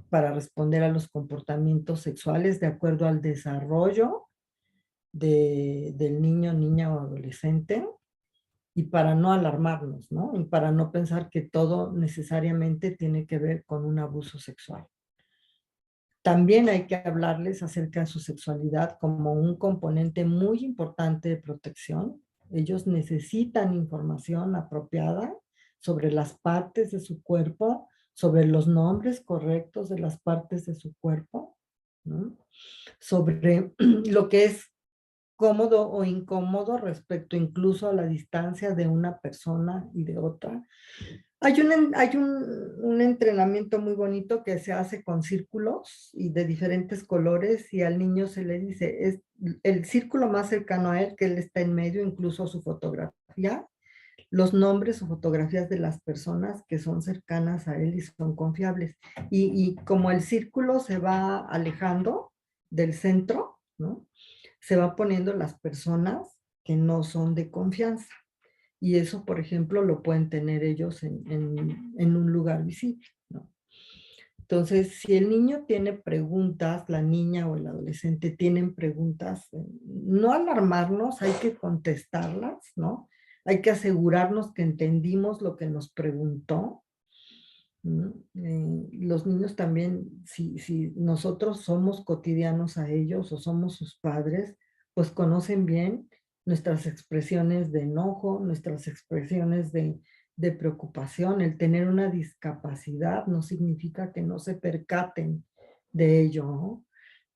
para responder a los comportamientos sexuales de acuerdo al desarrollo del niño, niña o adolescente y para no alarmarnos, ¿no? Y para no pensar que todo necesariamente tiene que ver con un abuso sexual. También hay que hablarles acerca de su sexualidad como un componente muy importante de protección. Ellos necesitan información apropiada sobre las partes de su cuerpo, sobre los nombres correctos de las partes de su cuerpo, ¿no? Sobre lo que es cómodo o incómodo respecto incluso a la distancia de una persona y de otra. Hay un entrenamiento muy bonito que se hace con círculos y de diferentes colores y al niño se le dice, es el círculo más cercano a él, que él está en medio, incluso su fotografía, los nombres o fotografías de las personas que son cercanas a él y son confiables. Y como el círculo se va alejando del centro, ¿no? Se van poniendo las personas que no son de confianza. Y eso, por ejemplo, lo pueden tener ellos en un lugar visible, ¿no? Entonces, si el niño tiene preguntas, la niña o el adolescente tienen preguntas, no alarmarnos, hay que contestarlas, ¿no? Hay que asegurarnos que entendimos lo que nos preguntó. Los niños también, si nosotros somos cotidianos a ellos o somos sus padres, pues conocen bien nuestras expresiones de enojo, nuestras expresiones de preocupación. El tener una discapacidad no significa que no se percaten de ello, ¿no?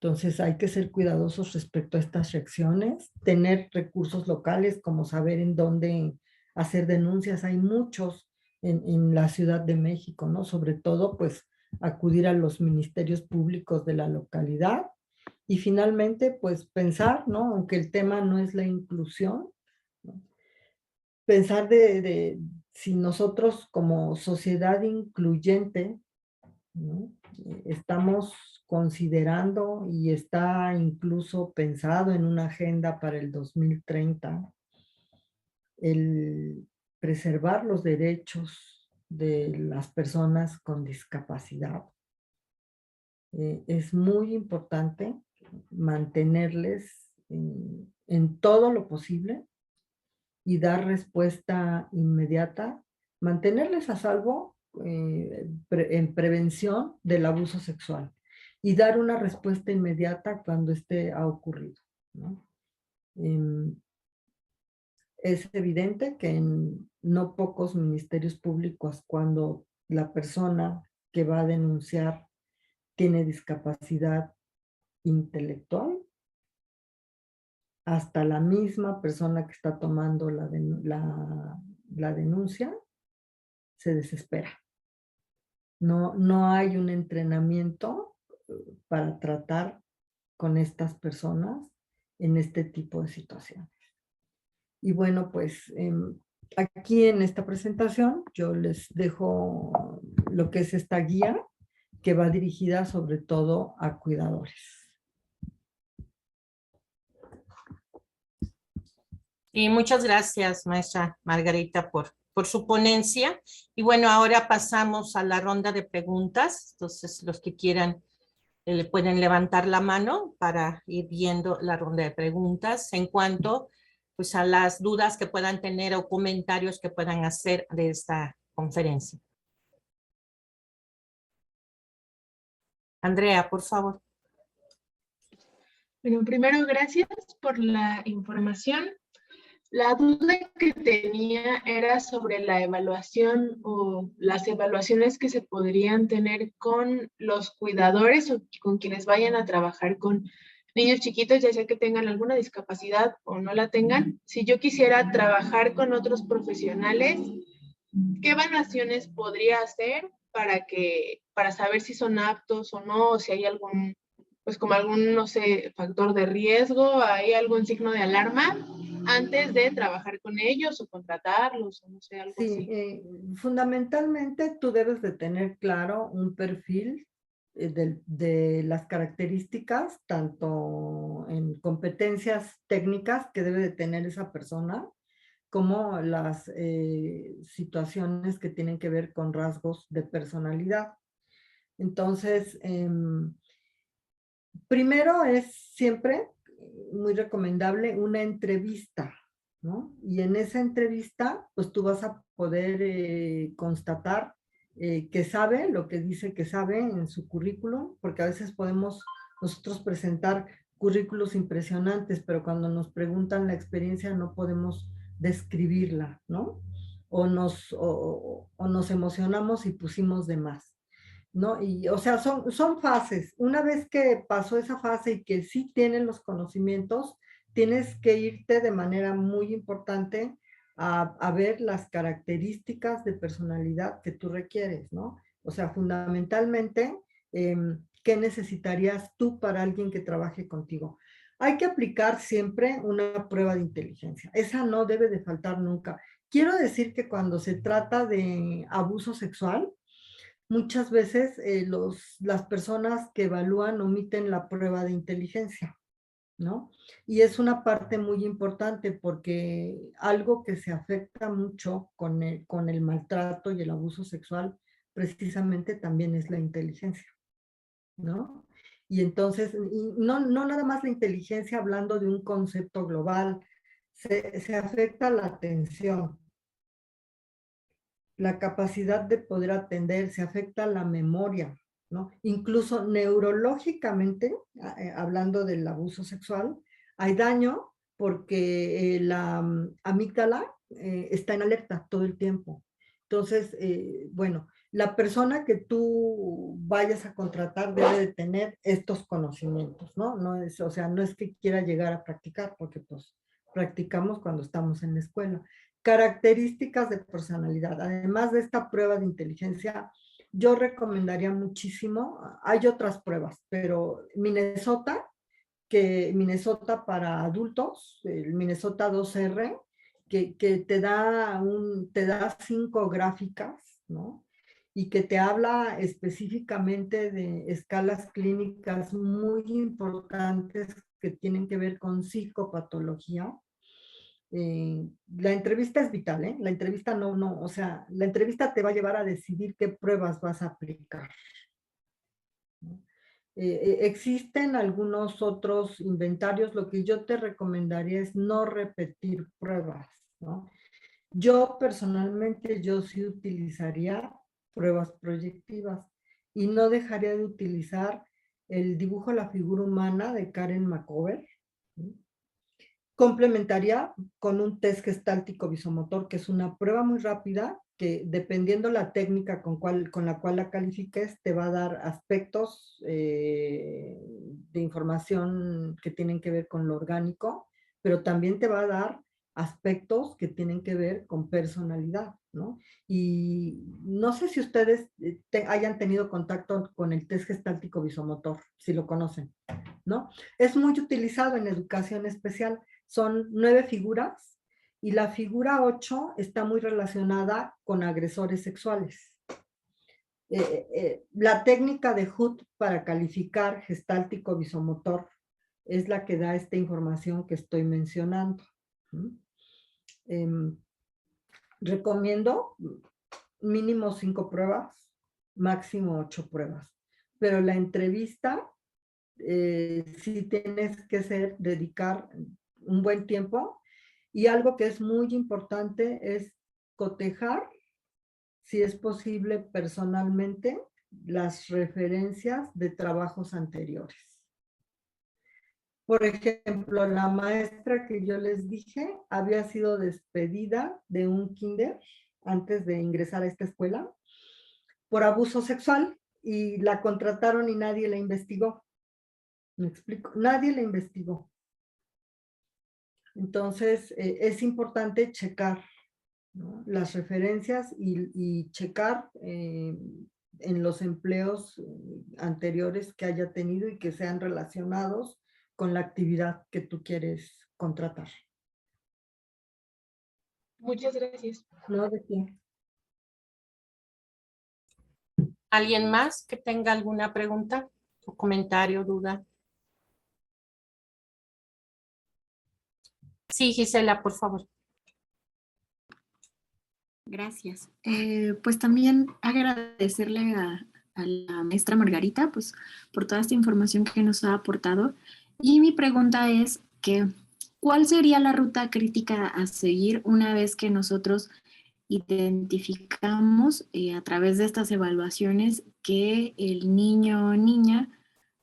Entonces hay que ser cuidadosos respecto a estas reacciones, tener recursos locales como saber en dónde hacer denuncias. Hay muchos en la Ciudad de México, ¿no? Sobre todo, pues, acudir a los ministerios públicos de la localidad y finalmente, pues, pensar, ¿no? Aunque el tema no es la inclusión, ¿no? Pensar si nosotros como sociedad incluyente, ¿no? Estamos considerando y está incluso pensado en una agenda para el 2030 el preservar los derechos de las personas con discapacidad. Es muy importante mantenerles en todo lo posible y dar respuesta inmediata, mantenerles a salvo en prevención del abuso sexual y dar una respuesta inmediata cuando este ha ocurrido, ¿no? Em, es evidente que en no pocos ministerios públicos, cuando la persona que va a denunciar tiene discapacidad intelectual, hasta la misma persona que está tomando la denuncia se desespera. No hay un entrenamiento para tratar con estas personas en este tipo de situaciones. Y bueno, pues aquí en esta presentación yo les dejo lo que es esta guía que va dirigida sobre todo a cuidadores. Y muchas gracias, maestra Margarita, por su ponencia. Y bueno, ahora pasamos a la ronda de preguntas. Entonces, los que quieran le pueden levantar la mano para ir viendo la ronda de preguntas en cuanto pues, a las dudas que puedan tener o comentarios que puedan hacer de esta conferencia. Andrea, por favor. Bueno, primero, gracias por la información. La duda que tenía era sobre la evaluación o las evaluaciones que se podrían tener con los cuidadores o con quienes vayan a trabajar con niños chiquitos, ya sea que tengan alguna discapacidad o no la tengan. Si yo quisiera trabajar con otros profesionales, ¿qué evaluaciones podría hacer para saber si son aptos o no, o si hay algún, pues como algún, no sé, factor de riesgo, hay algún signo de alarma antes de trabajar con ellos o contratarlos o no sé, algo así? Fundamentalmente tú debes de tener claro un perfil de las características, tanto en competencias técnicas que debe de tener esa persona, como las situaciones que tienen que ver con rasgos de personalidad. Entonces, primero es siempre muy recomendable una entrevista, ¿no? Y en esa entrevista, pues tú vas a poder constatar que sabe lo que dice que sabe en su currículum, porque a veces podemos nosotros presentar currículos impresionantes, pero cuando nos preguntan la experiencia no podemos describirla, ¿no? O nos emocionamos y pusimos de más, ¿no? Y, o sea, son fases. Una vez que pasó esa fase y que sí tienen los conocimientos, tienes que irte de manera muy importante a ver las características de personalidad que tú requieres, ¿no? O sea, fundamentalmente, ¿qué necesitarías tú para alguien que trabaje contigo? Hay que aplicar siempre una prueba de inteligencia. Esa no debe de faltar nunca. Quiero decir que cuando se trata de abuso sexual, muchas veces las personas que evalúan omiten la prueba de inteligencia, ¿no? Y es una parte muy importante porque algo que se afecta mucho con el maltrato y el abuso sexual precisamente también es la inteligencia, ¿no? Y entonces, no nada más la inteligencia hablando de un concepto global, se afecta la atención, la capacidad de poder atender, se afecta la memoria, ¿no? Incluso neurológicamente, hablando del abuso sexual, hay daño porque la amígdala está en alerta todo el tiempo. Entonces, bueno, la persona que tú vayas a contratar debe de tener estos conocimientos, ¿no? No es, o sea, no es que quiera llegar a practicar, porque pues practicamos cuando estamos en la escuela. Características de personalidad. Además de esta prueba de inteligencia, yo recomendaría muchísimo, hay otras pruebas, pero Minnesota para adultos, el Minnesota 2R, que te da 5 gráficas, ¿no? Y que te habla específicamente de escalas clínicas muy importantes que tienen que ver con psicopatología. La entrevista es vital, ¿eh? La entrevista o sea, la entrevista te va a llevar a decidir qué pruebas vas a aplicar, ¿no? Existen algunos otros inventarios, lo que yo te recomendaría es no repetir pruebas, ¿no? Yo personalmente, yo sí utilizaría pruebas proyectivas y no dejaría de utilizar el dibujo de la figura humana de Karen McCover, ¿sí? Complementaría con un test gestáltico visomotor, que es una prueba muy rápida que dependiendo la técnica con la cual la califiques, te va a dar aspectos de información que tienen que ver con lo orgánico, pero también te va a dar aspectos que tienen que ver con personalidad, ¿no? Y no sé si ustedes hayan tenido contacto con el test gestáltico visomotor, si lo conocen, ¿no? Es muy utilizado en educación especial. Son 9 figuras y la figura 8 está muy relacionada con agresores sexuales. La técnica de Hood para calificar gestáltico visomotor es la que da esta información que estoy mencionando. Recomiendo mínimo 5 pruebas, máximo 8 pruebas, pero la entrevista sí tienes que dedicar un buen tiempo, y algo que es muy importante es cotejar, si es posible personalmente, las referencias de trabajos anteriores. Por ejemplo, la maestra que yo les dije había sido despedida de un kinder antes de ingresar a esta escuela por abuso sexual y la contrataron y nadie la investigó. ¿Me explico? Nadie la investigó. Entonces, es importante checar, ¿no?, las referencias y checar en los empleos anteriores que haya tenido y que sean relacionados con la actividad que tú quieres contratar. Muchas gracias. ¿No? ¿De qué? ¿Alguien más que tenga alguna pregunta o comentario, duda? Sí, Gisela, por favor. Gracias. Pues también agradecerle a la maestra Margarita pues, por toda esta información que nos ha aportado. Y mi pregunta es que, ¿cuál sería la ruta crítica a seguir una vez que nosotros identificamos a través de estas evaluaciones que el niño o niña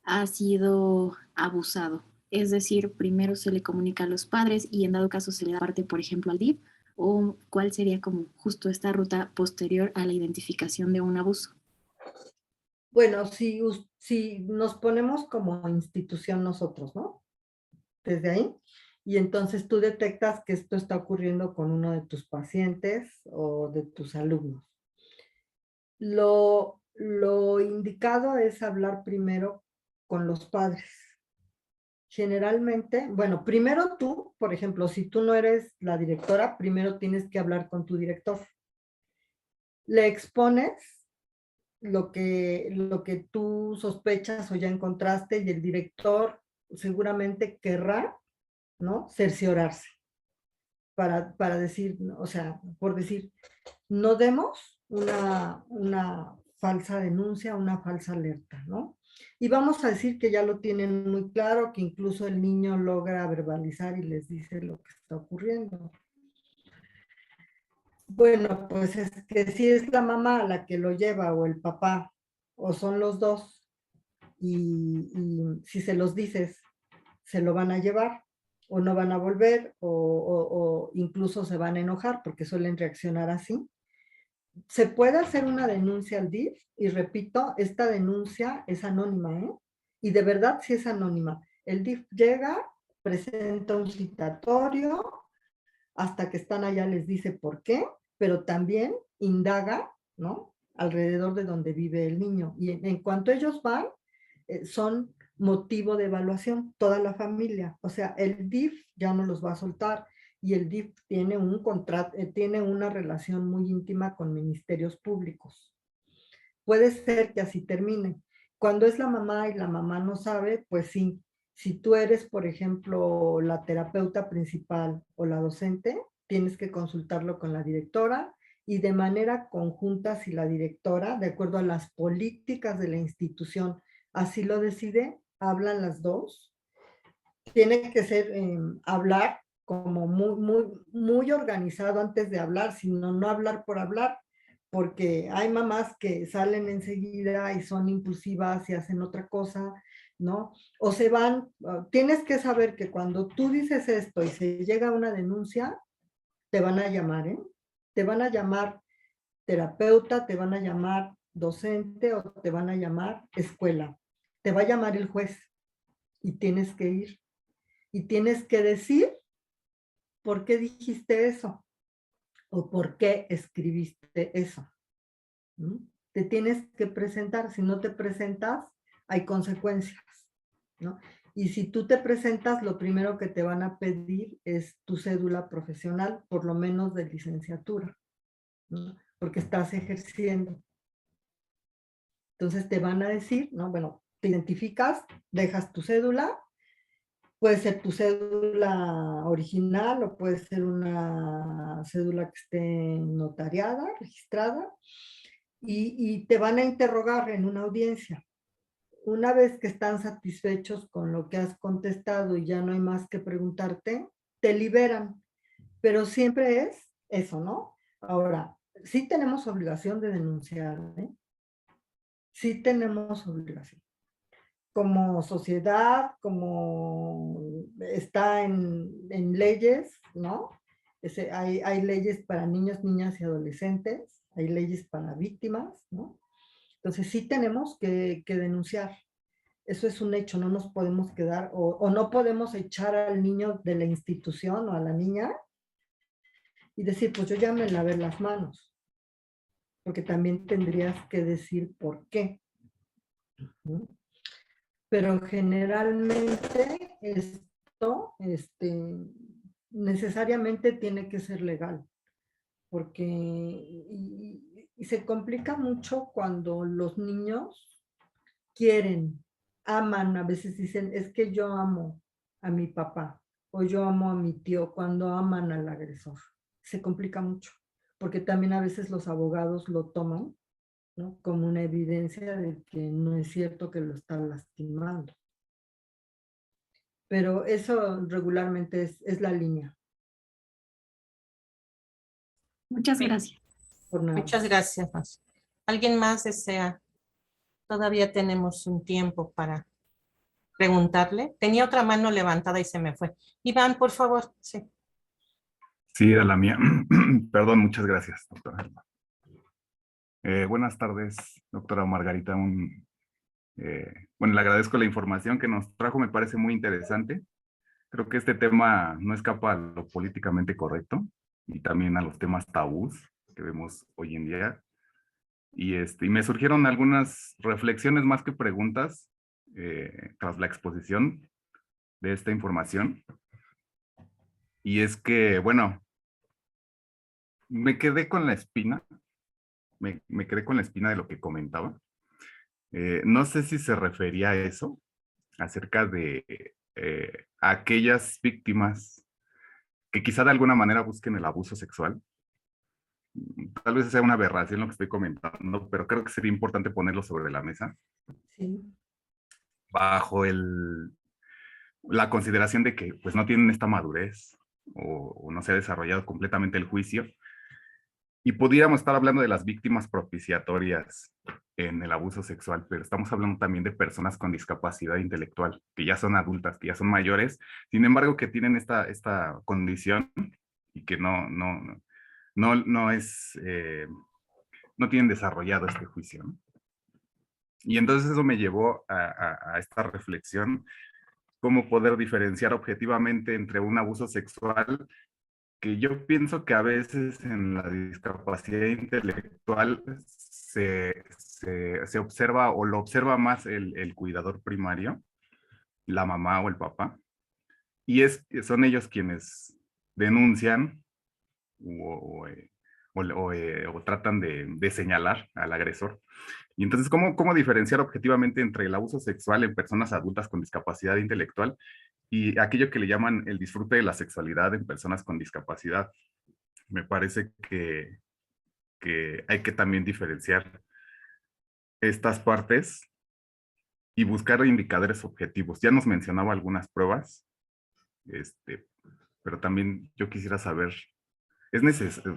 ha sido abusado? Es decir, primero se le comunica a los padres y en dado caso se le da parte, por ejemplo, al DIF, o cuál sería como justo esta ruta posterior a la identificación de un abuso. Bueno, si nos ponemos como institución nosotros, ¿no? Desde ahí, y entonces tú detectas que esto está ocurriendo con uno de tus pacientes o de tus alumnos. Lo indicado es hablar primero con los padres. Generalmente, bueno, primero tú, por ejemplo, si tú no eres la directora, primero tienes que hablar con tu director. Le expones lo que tú sospechas o ya encontraste y el director seguramente querrá, ¿no?, cerciorarse para decir, o sea, por decir, no demos una falsa denuncia, una falsa alerta, ¿no? Y vamos a decir que ya lo tienen muy claro, que incluso el niño logra verbalizar y les dice lo que está ocurriendo. Bueno, pues es que si es la mamá la que lo lleva o el papá, o son los dos, y si se los dices, se lo van a llevar, o no van a volver, o incluso se van a enojar, porque suelen reaccionar así. Se puede hacer una denuncia al DIF, y repito, esta denuncia es anónima, ¿eh? Y de verdad sí es anónima. El DIF llega, presenta un citatorio, hasta que están allá les dice por qué, pero también indaga, ¿no?, alrededor de donde vive el niño. Y en cuanto ellos van, son motivo de evaluación, toda la familia. O sea, el DIF ya no los va a soltar. y el DIF tiene un contrato, tiene una relación muy íntima con ministerios públicos. Puede ser que así termine. Cuando es la mamá y la mamá no sabe, pues sí. Si tú eres, por ejemplo, la terapeuta principal o la docente, tienes que consultarlo con la directora y de manera conjunta, si la directora, de acuerdo a las políticas de la institución, así lo decide, hablan las dos. Tiene que ser hablar como muy organizado antes de hablar, sino no hablar por hablar, porque hay mamás que salen enseguida y son impulsivas y hacen otra cosa, ¿no? O se van, tienes que saber que cuando tú dices esto y se llega a una denuncia, te van a llamar, ¿eh? Te van a llamar terapeuta, te van a llamar docente o te van a llamar escuela. Te va a llamar el juez y tienes que ir. Y tienes que decir por qué dijiste eso o por qué escribiste eso. ¿Mm? Te tienes que presentar. Si no te presentas, hay consecuencias, ¿no? Y si tú te presentas, lo primero que te van a pedir es tu cédula profesional, por lo menos de licenciatura, ¿no? Porque estás ejerciendo. Entonces te van a decir, ¿no? Bueno, te identificas, dejas tu cédula. Puede ser tu cédula original o puede ser una cédula que esté notariada, registrada, y te van a interrogar en una audiencia. Una vez que están satisfechos con lo que has contestado y ya no hay más que preguntarte, te liberan. Pero siempre es eso, ¿no? Ahora, sí tenemos obligación de denunciar, ¿eh? Sí tenemos obligación. Como sociedad, como está en leyes, ¿no? Hay leyes para niños, niñas y adolescentes, hay leyes para víctimas, ¿no? Entonces sí tenemos que denunciar. Eso es un hecho, no nos podemos quedar o no podemos echar al niño de la institución o a la niña y decir, pues yo ya me lavé las manos, porque también tendrías que decir por qué, ¿no? Pero generalmente esto necesariamente tiene que ser legal, porque y se complica mucho cuando los niños quieren, aman, a veces dicen, es que yo amo a mi papá o yo amo a mi tío, cuando aman al agresor. Se complica mucho, porque también a veces los abogados lo toman, ¿no? Como una evidencia de que no es cierto que lo están lastimando. Pero eso regularmente es la línea. Muchas Sí. gracias. Por nada. Muchas gracias. Mas. ¿Alguien más desea? Todavía tenemos un tiempo para preguntarle. Tenía otra mano levantada y se me fue. Iván, por favor. Sí. Sí, era la mía. Perdón, muchas gracias, doctora. Buenas tardes, doctora Margarita. Bueno, le agradezco la información que nos trajo, me parece muy interesante. Creo que este tema no escapa a lo políticamente correcto y también a los temas tabús que vemos hoy en día. Y me surgieron algunas reflexiones más que preguntas tras la exposición de esta información. Y es que, bueno, me quedé con la espina. Me quedé con la espina de lo que comentaba. No sé si se refería a eso, acerca de aquellas víctimas que quizá de alguna manera busquen el abuso sexual. Tal vez sea una aberración lo que estoy comentando, pero creo que sería importante ponerlo sobre la mesa. Sí. Bajo la consideración de que pues no tienen esta madurez o no se ha desarrollado completamente el juicio. Y pudiéramos estar hablando de las víctimas propiciatorias en el abuso sexual, pero estamos hablando también de personas con discapacidad intelectual, que ya son adultas, que ya son mayores, sin embargo que tienen esta condición y que no tienen desarrollado este juicio, ¿no? Y entonces eso me llevó a esta reflexión, cómo poder diferenciar objetivamente entre un abuso sexual que yo pienso que a veces en la discapacidad intelectual se observa o lo observa más el cuidador primario, la mamá o el papá, y son ellos quienes denuncian o tratan de señalar al agresor. Y entonces, ¿cómo diferenciar objetivamente entre el abuso sexual en personas adultas con discapacidad intelectual y aquello que le llaman el disfrute de la sexualidad en personas con discapacidad? Me parece que hay que también diferenciar estas partes y buscar indicadores objetivos. Ya nos mencionaba algunas pruebas, pero también yo quisiera saber,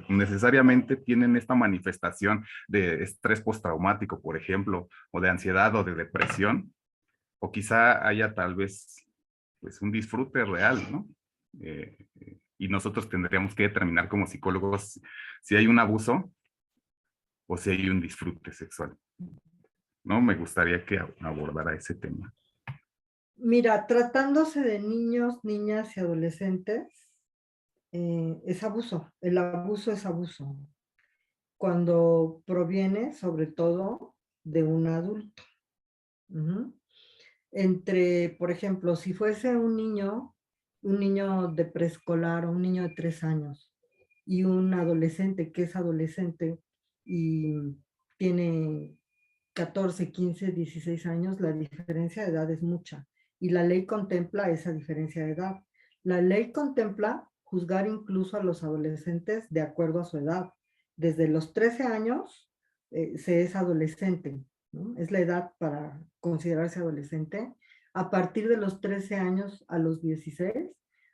necesariamente tienen esta manifestación de estrés postraumático, por ejemplo, o de ansiedad o de depresión, o quizá haya tal vez pues, un disfrute real, ¿no? Y nosotros tendríamos que determinar como psicólogos si hay un abuso o si hay un disfrute sexual. ¿No? Me gustaría que abordara ese tema. Mira, tratándose de niños, niñas y adolescentes, es abuso. El abuso es abuso. Cuando proviene, sobre todo, de un adulto. Por ejemplo, si fuese un niño de preescolar o un niño de 3 años y un adolescente que es adolescente y tiene 14, 15, 16 años, la diferencia de edad es mucha. Y la ley contempla esa diferencia de edad. La ley contempla juzgar incluso a los adolescentes de acuerdo a su edad. Desde los 13 años se es adolescente, ¿no? Es la edad para considerarse adolescente. A partir de los 13 años a los 16,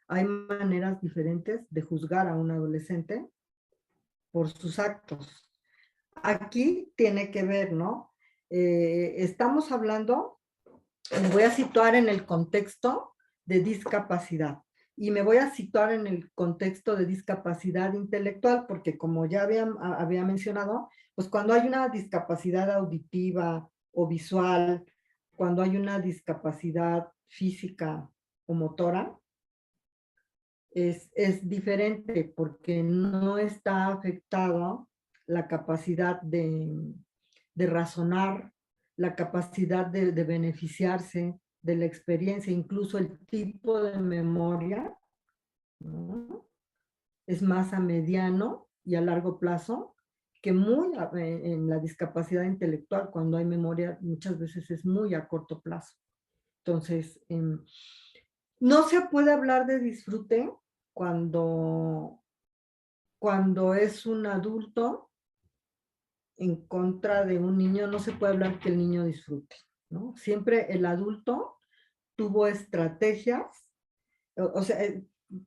hay maneras diferentes de juzgar a un adolescente por sus actos. Aquí tiene que ver, ¿no? Estamos hablando, me voy a situar en el contexto de discapacidad y me voy a situar en el contexto de discapacidad intelectual porque como ya había mencionado, pues cuando hay una discapacidad auditiva o visual, cuando hay una discapacidad física o motora, es diferente porque no está afectado la capacidad de razonar, la capacidad de beneficiarse de la experiencia, incluso el tipo de memoria, ¿no? Es más a mediano y a largo plazo que en la discapacidad intelectual, cuando hay memoria, muchas veces es muy a corto plazo. Entonces, no se puede hablar de disfrute cuando es un adulto en contra de un niño, no se puede hablar que el niño disfrute, ¿no? Siempre el adulto tuvo estrategias, o sea,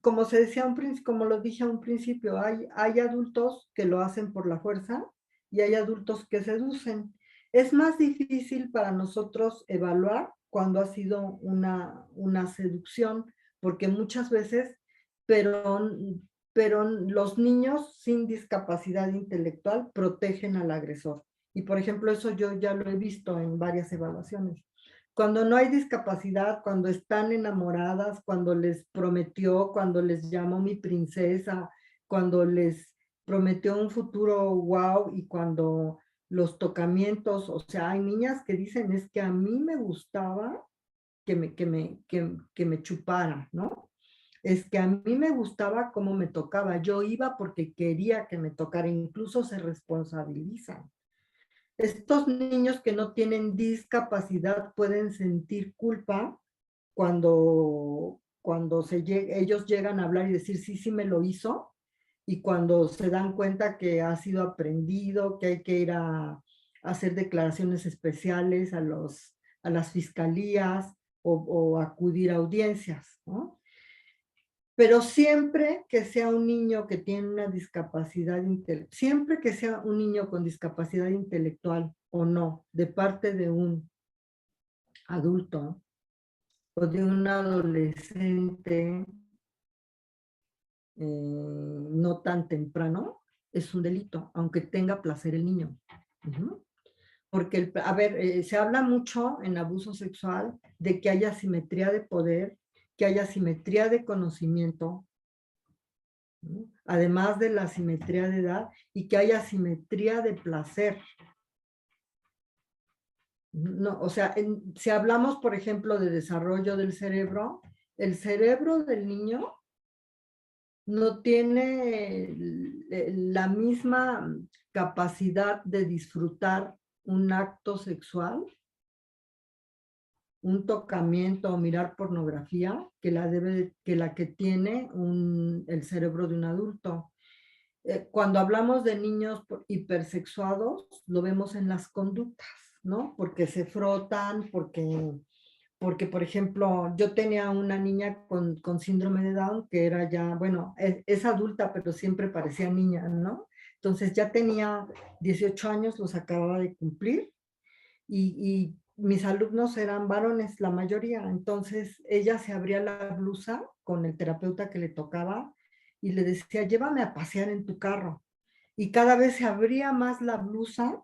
como se decía como lo dije a un principio, hay adultos que lo hacen por la fuerza y hay adultos que seducen. Es más difícil para nosotros evaluar cuando ha sido una seducción, porque muchas veces, pero los niños sin discapacidad intelectual protegen al agresor. Y por ejemplo, eso yo ya lo he visto en varias evaluaciones. Cuando no hay discapacidad, cuando están enamoradas, cuando les prometió, cuando les llamó mi princesa, cuando les prometió un futuro wow y cuando los tocamientos, o sea, hay niñas que dicen es que a mí me gustaba que me chupara, ¿no? Es que a mí me gustaba cómo me tocaba, yo iba porque quería que me tocara, incluso se responsabilizan. Estos niños que no tienen discapacidad pueden sentir culpa cuando ellos llegan a hablar y decir, sí me lo hizo, y cuando se dan cuenta que ha sido aprendido, que hay que ir a hacer declaraciones especiales a las fiscalías o acudir a audiencias, ¿no? Pero siempre que sea un niño que tiene una discapacidad intelectual, siempre que sea un niño con discapacidad intelectual o no, de parte de un adulto o de un adolescente no tan temprano, es un delito, aunque tenga placer el niño. Porque, se habla mucho en abuso sexual de que haya simetría de poder, que haya simetría de conocimiento, ¿no? Además de la simetría de edad, y que haya simetría de placer. No, o sea, si hablamos, por ejemplo, de desarrollo del cerebro, el cerebro del niño no tiene la misma capacidad de disfrutar un acto sexual, un tocamiento o mirar pornografía que la que tiene el cerebro de un adulto. Cuando hablamos de niños hipersexuados, lo vemos en las conductas, ¿no? Porque se frotan, porque por ejemplo, yo tenía una niña con síndrome de Down que era ya, bueno, es adulta, pero siempre parecía niña, ¿no? Entonces ya tenía 18 años, los acababa de cumplir, y mis alumnos eran varones, la mayoría. Entonces ella se abría la blusa con el terapeuta que le tocaba y le decía, llévame a pasear en tu carro. Y cada vez se abría más la blusa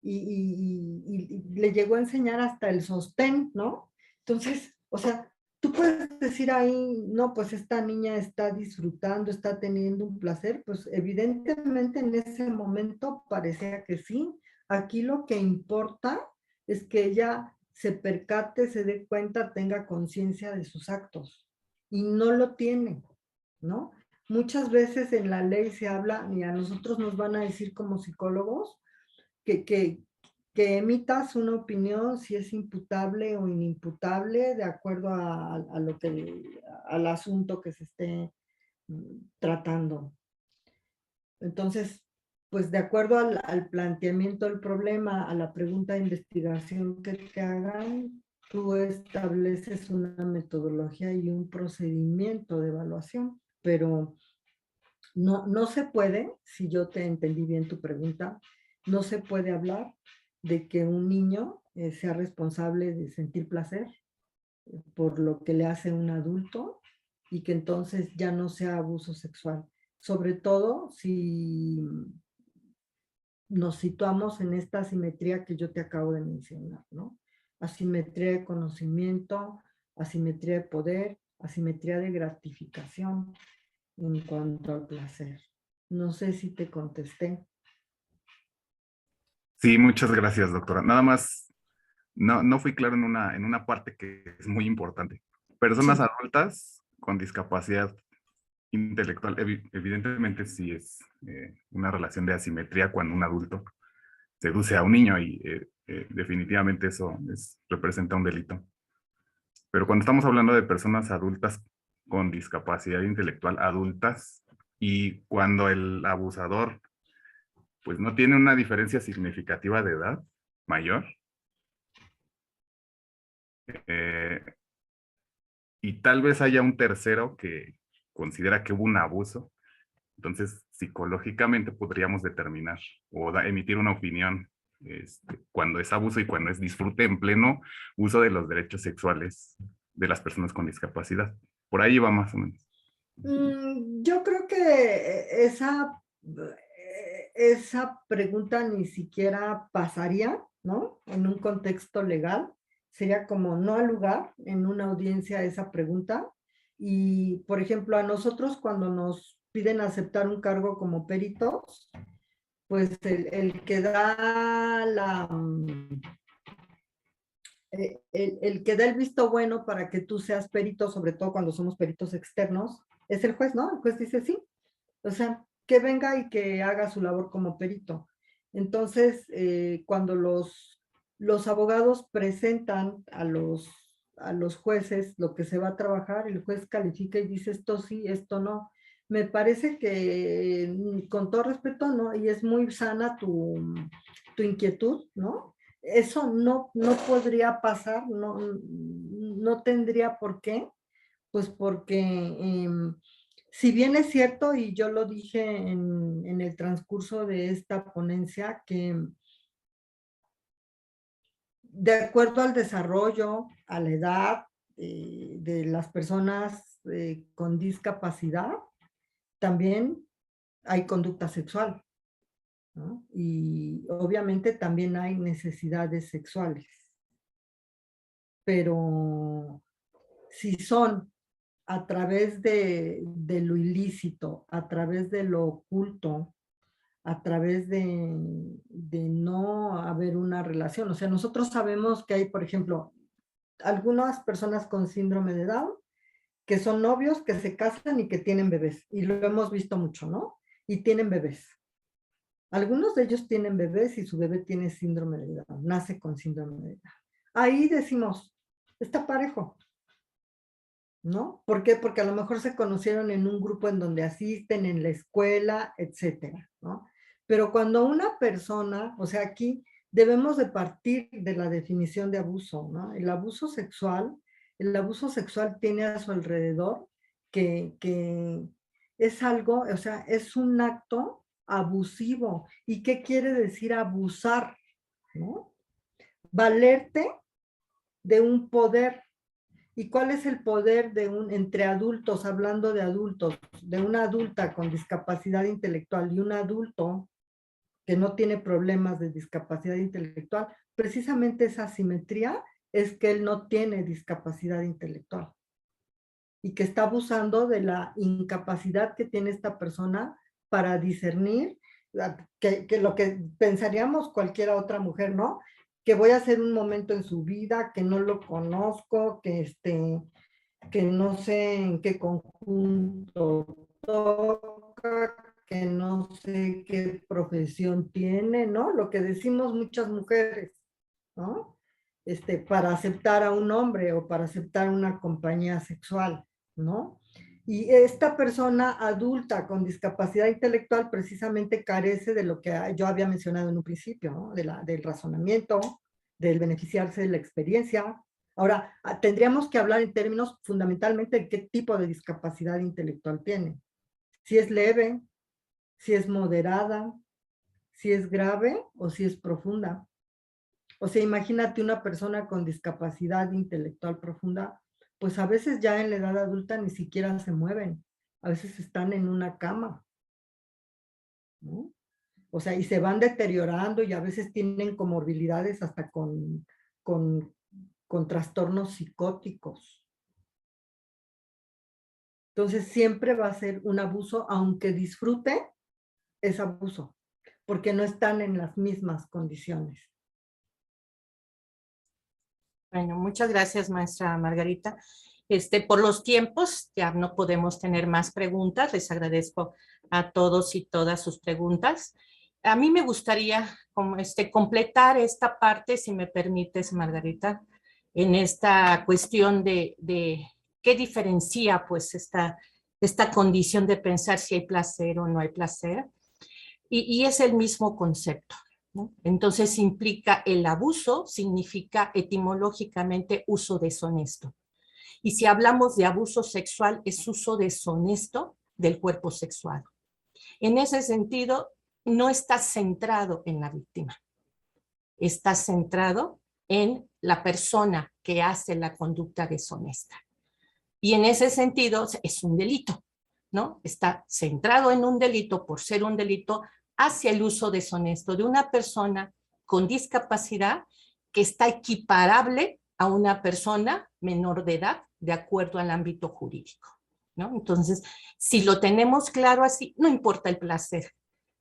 y le llegó a enseñar hasta el sostén, ¿no? Entonces, o sea, tú puedes decir ahí, no, pues esta niña está disfrutando, está teniendo un placer, pues evidentemente en ese momento parecía que sí. Aquí lo que importa es que ella se percate, se dé cuenta, tenga conciencia de sus actos. Y no lo tiene, ¿no? Muchas veces en la ley se habla, y a nosotros nos van a decir como psicólogos, que emitas una opinión si es imputable o inimputable de acuerdo al asunto que se esté tratando. Entonces, pues de acuerdo al planteamiento del problema, a la pregunta de investigación que te hagan, tú estableces una metodología y un procedimiento de evaluación, pero no se puede, si yo te entendí bien tu pregunta, no se puede hablar de que un niño sea responsable de sentir placer por lo que le hace un adulto y que entonces ya no sea abuso sexual. Sobre todo si nos situamos en esta asimetría que yo te acabo de mencionar, ¿no? Asimetría de conocimiento, asimetría de poder, asimetría de gratificación en cuanto al placer. No sé si te contesté. Sí, muchas gracias, doctora. Nada más, no fui claro en una parte que es muy importante. Personas Sí. adultas con discapacidad intelectual, evidentemente sí es una relación de asimetría cuando un adulto seduce a un niño y definitivamente eso representa un delito. Pero cuando estamos hablando de personas adultas con discapacidad intelectual adultas y cuando el abusador pues no tiene una diferencia significativa de edad mayor, eh, y tal vez haya un tercero que considera que hubo un abuso, entonces psicológicamente podríamos determinar o emitir una opinión cuando es abuso y cuando es disfrute en pleno uso de los derechos sexuales de las personas con discapacidad. Por ahí va más o menos. Yo creo que esa pregunta ni siquiera pasaría, ¿no? En un contexto legal. Sería como no al lugar en una audiencia esa pregunta. Y, por ejemplo, a nosotros cuando nos piden aceptar un cargo como peritos, pues el que da el que da el visto bueno para que tú seas perito, sobre todo cuando somos peritos externos, es el juez, ¿no? El juez dice sí. O sea, que venga y que haga su labor como perito. Entonces, cuando los abogados presentan a los jueces lo que se va a trabajar, el juez califica y dice esto sí, esto no. Me parece que, con todo respeto, ¿no? Y es muy sana tu inquietud, ¿no? Eso no podría pasar, no tendría por qué, pues porque si bien es cierto, y yo lo dije en el transcurso de esta ponencia, que de acuerdo al desarrollo, a la edad de las personas con discapacidad, también hay conducta sexual, ¿no? Y obviamente también hay necesidades sexuales. Pero si son a través de lo ilícito, a través de lo oculto, a través de no haber una relación. O sea, nosotros sabemos que hay, por ejemplo, algunas personas con síndrome de Down que son novios, que se casan y que tienen bebés. Y lo hemos visto mucho, ¿no? Y tienen bebés. Algunos de ellos tienen bebés y su bebé tiene síndrome de Down, nace con síndrome de Down. Ahí decimos, está parejo, ¿no? ¿Por qué? Porque a lo mejor se conocieron en un grupo en donde asisten, en la escuela, etcétera, ¿no? Pero cuando una persona, o sea, aquí debemos de partir de la definición de abuso, ¿no? El abuso sexual tiene a su alrededor que es algo, o sea, es un acto abusivo. ¿Y qué quiere decir abusar? ¿No? Valerte de un poder. ¿Y cuál es el poder entre adultos, hablando de adultos, de una adulta con discapacidad intelectual y un adulto que no tiene problemas de discapacidad intelectual? Precisamente esa asimetría es que él no tiene discapacidad intelectual y que está abusando de la incapacidad que tiene esta persona para discernir que lo que pensaríamos cualquier otra mujer, ¿no? Que voy a hacer un momento en su vida, que no lo conozco, que no sé en qué conjunto toca, que no sé qué profesión tiene, ¿no? Lo que decimos muchas mujeres, ¿no? Para aceptar a un hombre o para aceptar una compañía sexual, ¿no? Y esta persona adulta con discapacidad intelectual precisamente carece de lo que yo había mencionado en un principio, ¿no? Del razonamiento, del beneficiarse de la experiencia. Ahora, tendríamos que hablar en términos fundamentalmente de qué tipo de discapacidad intelectual tiene. Si es leve, si es moderada, si es grave o si es profunda. O sea, imagínate una persona con discapacidad intelectual profunda, pues a veces ya en la edad adulta ni siquiera se mueven, a veces están en una cama, ¿no? O sea, y se van deteriorando y a veces tienen comorbilidades hasta con trastornos psicóticos. Entonces siempre va a ser un abuso, aunque disfrute, es abuso, porque no están en las mismas condiciones. Bueno, muchas gracias, maestra Margarita. Por los tiempos, ya no podemos tener más preguntas. Les agradezco a todos y todas sus preguntas. A mí me gustaría completar esta parte, si me permites, Margarita, en esta cuestión de qué diferencia pues esta condición de pensar si hay placer o no hay placer. Y es el mismo concepto, ¿no? Entonces implica el abuso, significa etimológicamente uso deshonesto. Y si hablamos de abuso sexual, es uso deshonesto del cuerpo sexual. En ese sentido, no está centrado en la víctima, está centrado en la persona que hace la conducta deshonesta. Y en ese sentido es un delito, ¿no? Está centrado en un delito por ser un delito hacia el uso deshonesto de una persona con discapacidad que está equiparable a una persona menor de edad de acuerdo al ámbito jurídico, ¿no? Entonces, si lo tenemos claro así, no importa el placer,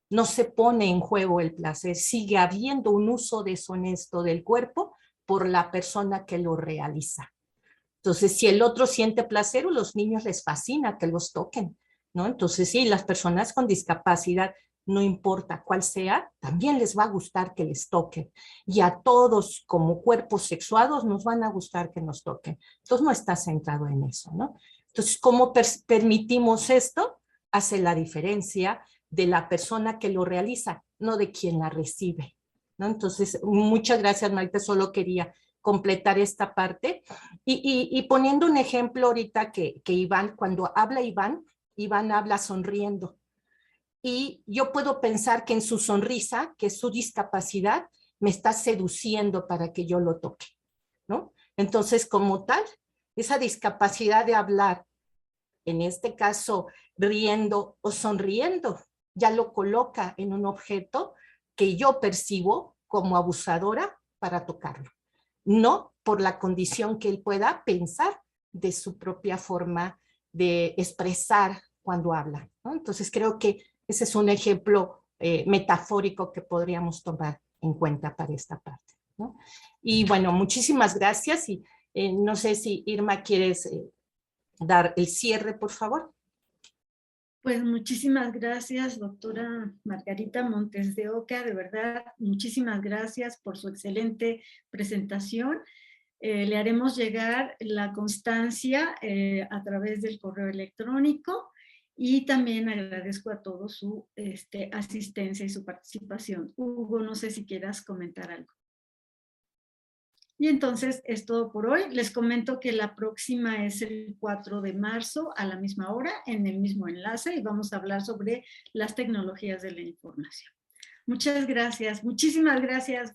no se pone en juego el placer, sigue habiendo un uso deshonesto del cuerpo por la persona que lo realiza. Entonces, si el otro siente placer, a los niños les fascina que los toquen, ¿no? Entonces, sí, las personas con discapacidad, no importa cuál sea, también les va a gustar que les toquen. Y a todos como cuerpos sexuados nos van a gustar que nos toquen. Entonces, no está centrado en eso, ¿no? Entonces, ¿cómo permitimos esto? Hace la diferencia de la persona que lo realiza, no de quien la recibe, ¿no? Entonces, muchas gracias, Marita, solo quería completar esta parte. Y poniendo un ejemplo ahorita que Iván, cuando habla Iván habla sonriendo. Y yo puedo pensar que en su sonrisa, que su discapacidad, me está seduciendo para que yo lo toque, ¿no? Entonces, como tal, esa discapacidad de hablar, en este caso, riendo o sonriendo, ya lo coloca en un objeto que yo percibo como abusadora para tocarlo. No por la condición que él pueda pensar de su propia forma de expresar cuando habla, ¿no? Entonces creo que ese es un ejemplo metafórico que podríamos tomar en cuenta para esta parte, ¿no? Y bueno, muchísimas gracias y no sé si Irma quieres dar el cierre, por favor. Pues muchísimas gracias, doctora Margarita Montes de Oca, de verdad, muchísimas gracias por su excelente presentación. Le haremos llegar la constancia a través del correo electrónico y también agradezco a todos su asistencia y su participación. Hugo, no sé si quieras comentar algo. Y entonces es todo por hoy. Les comento que la próxima es el 4 de marzo a la misma hora en el mismo enlace y vamos a hablar sobre las tecnologías de la información. Muchas gracias. Muchísimas gracias.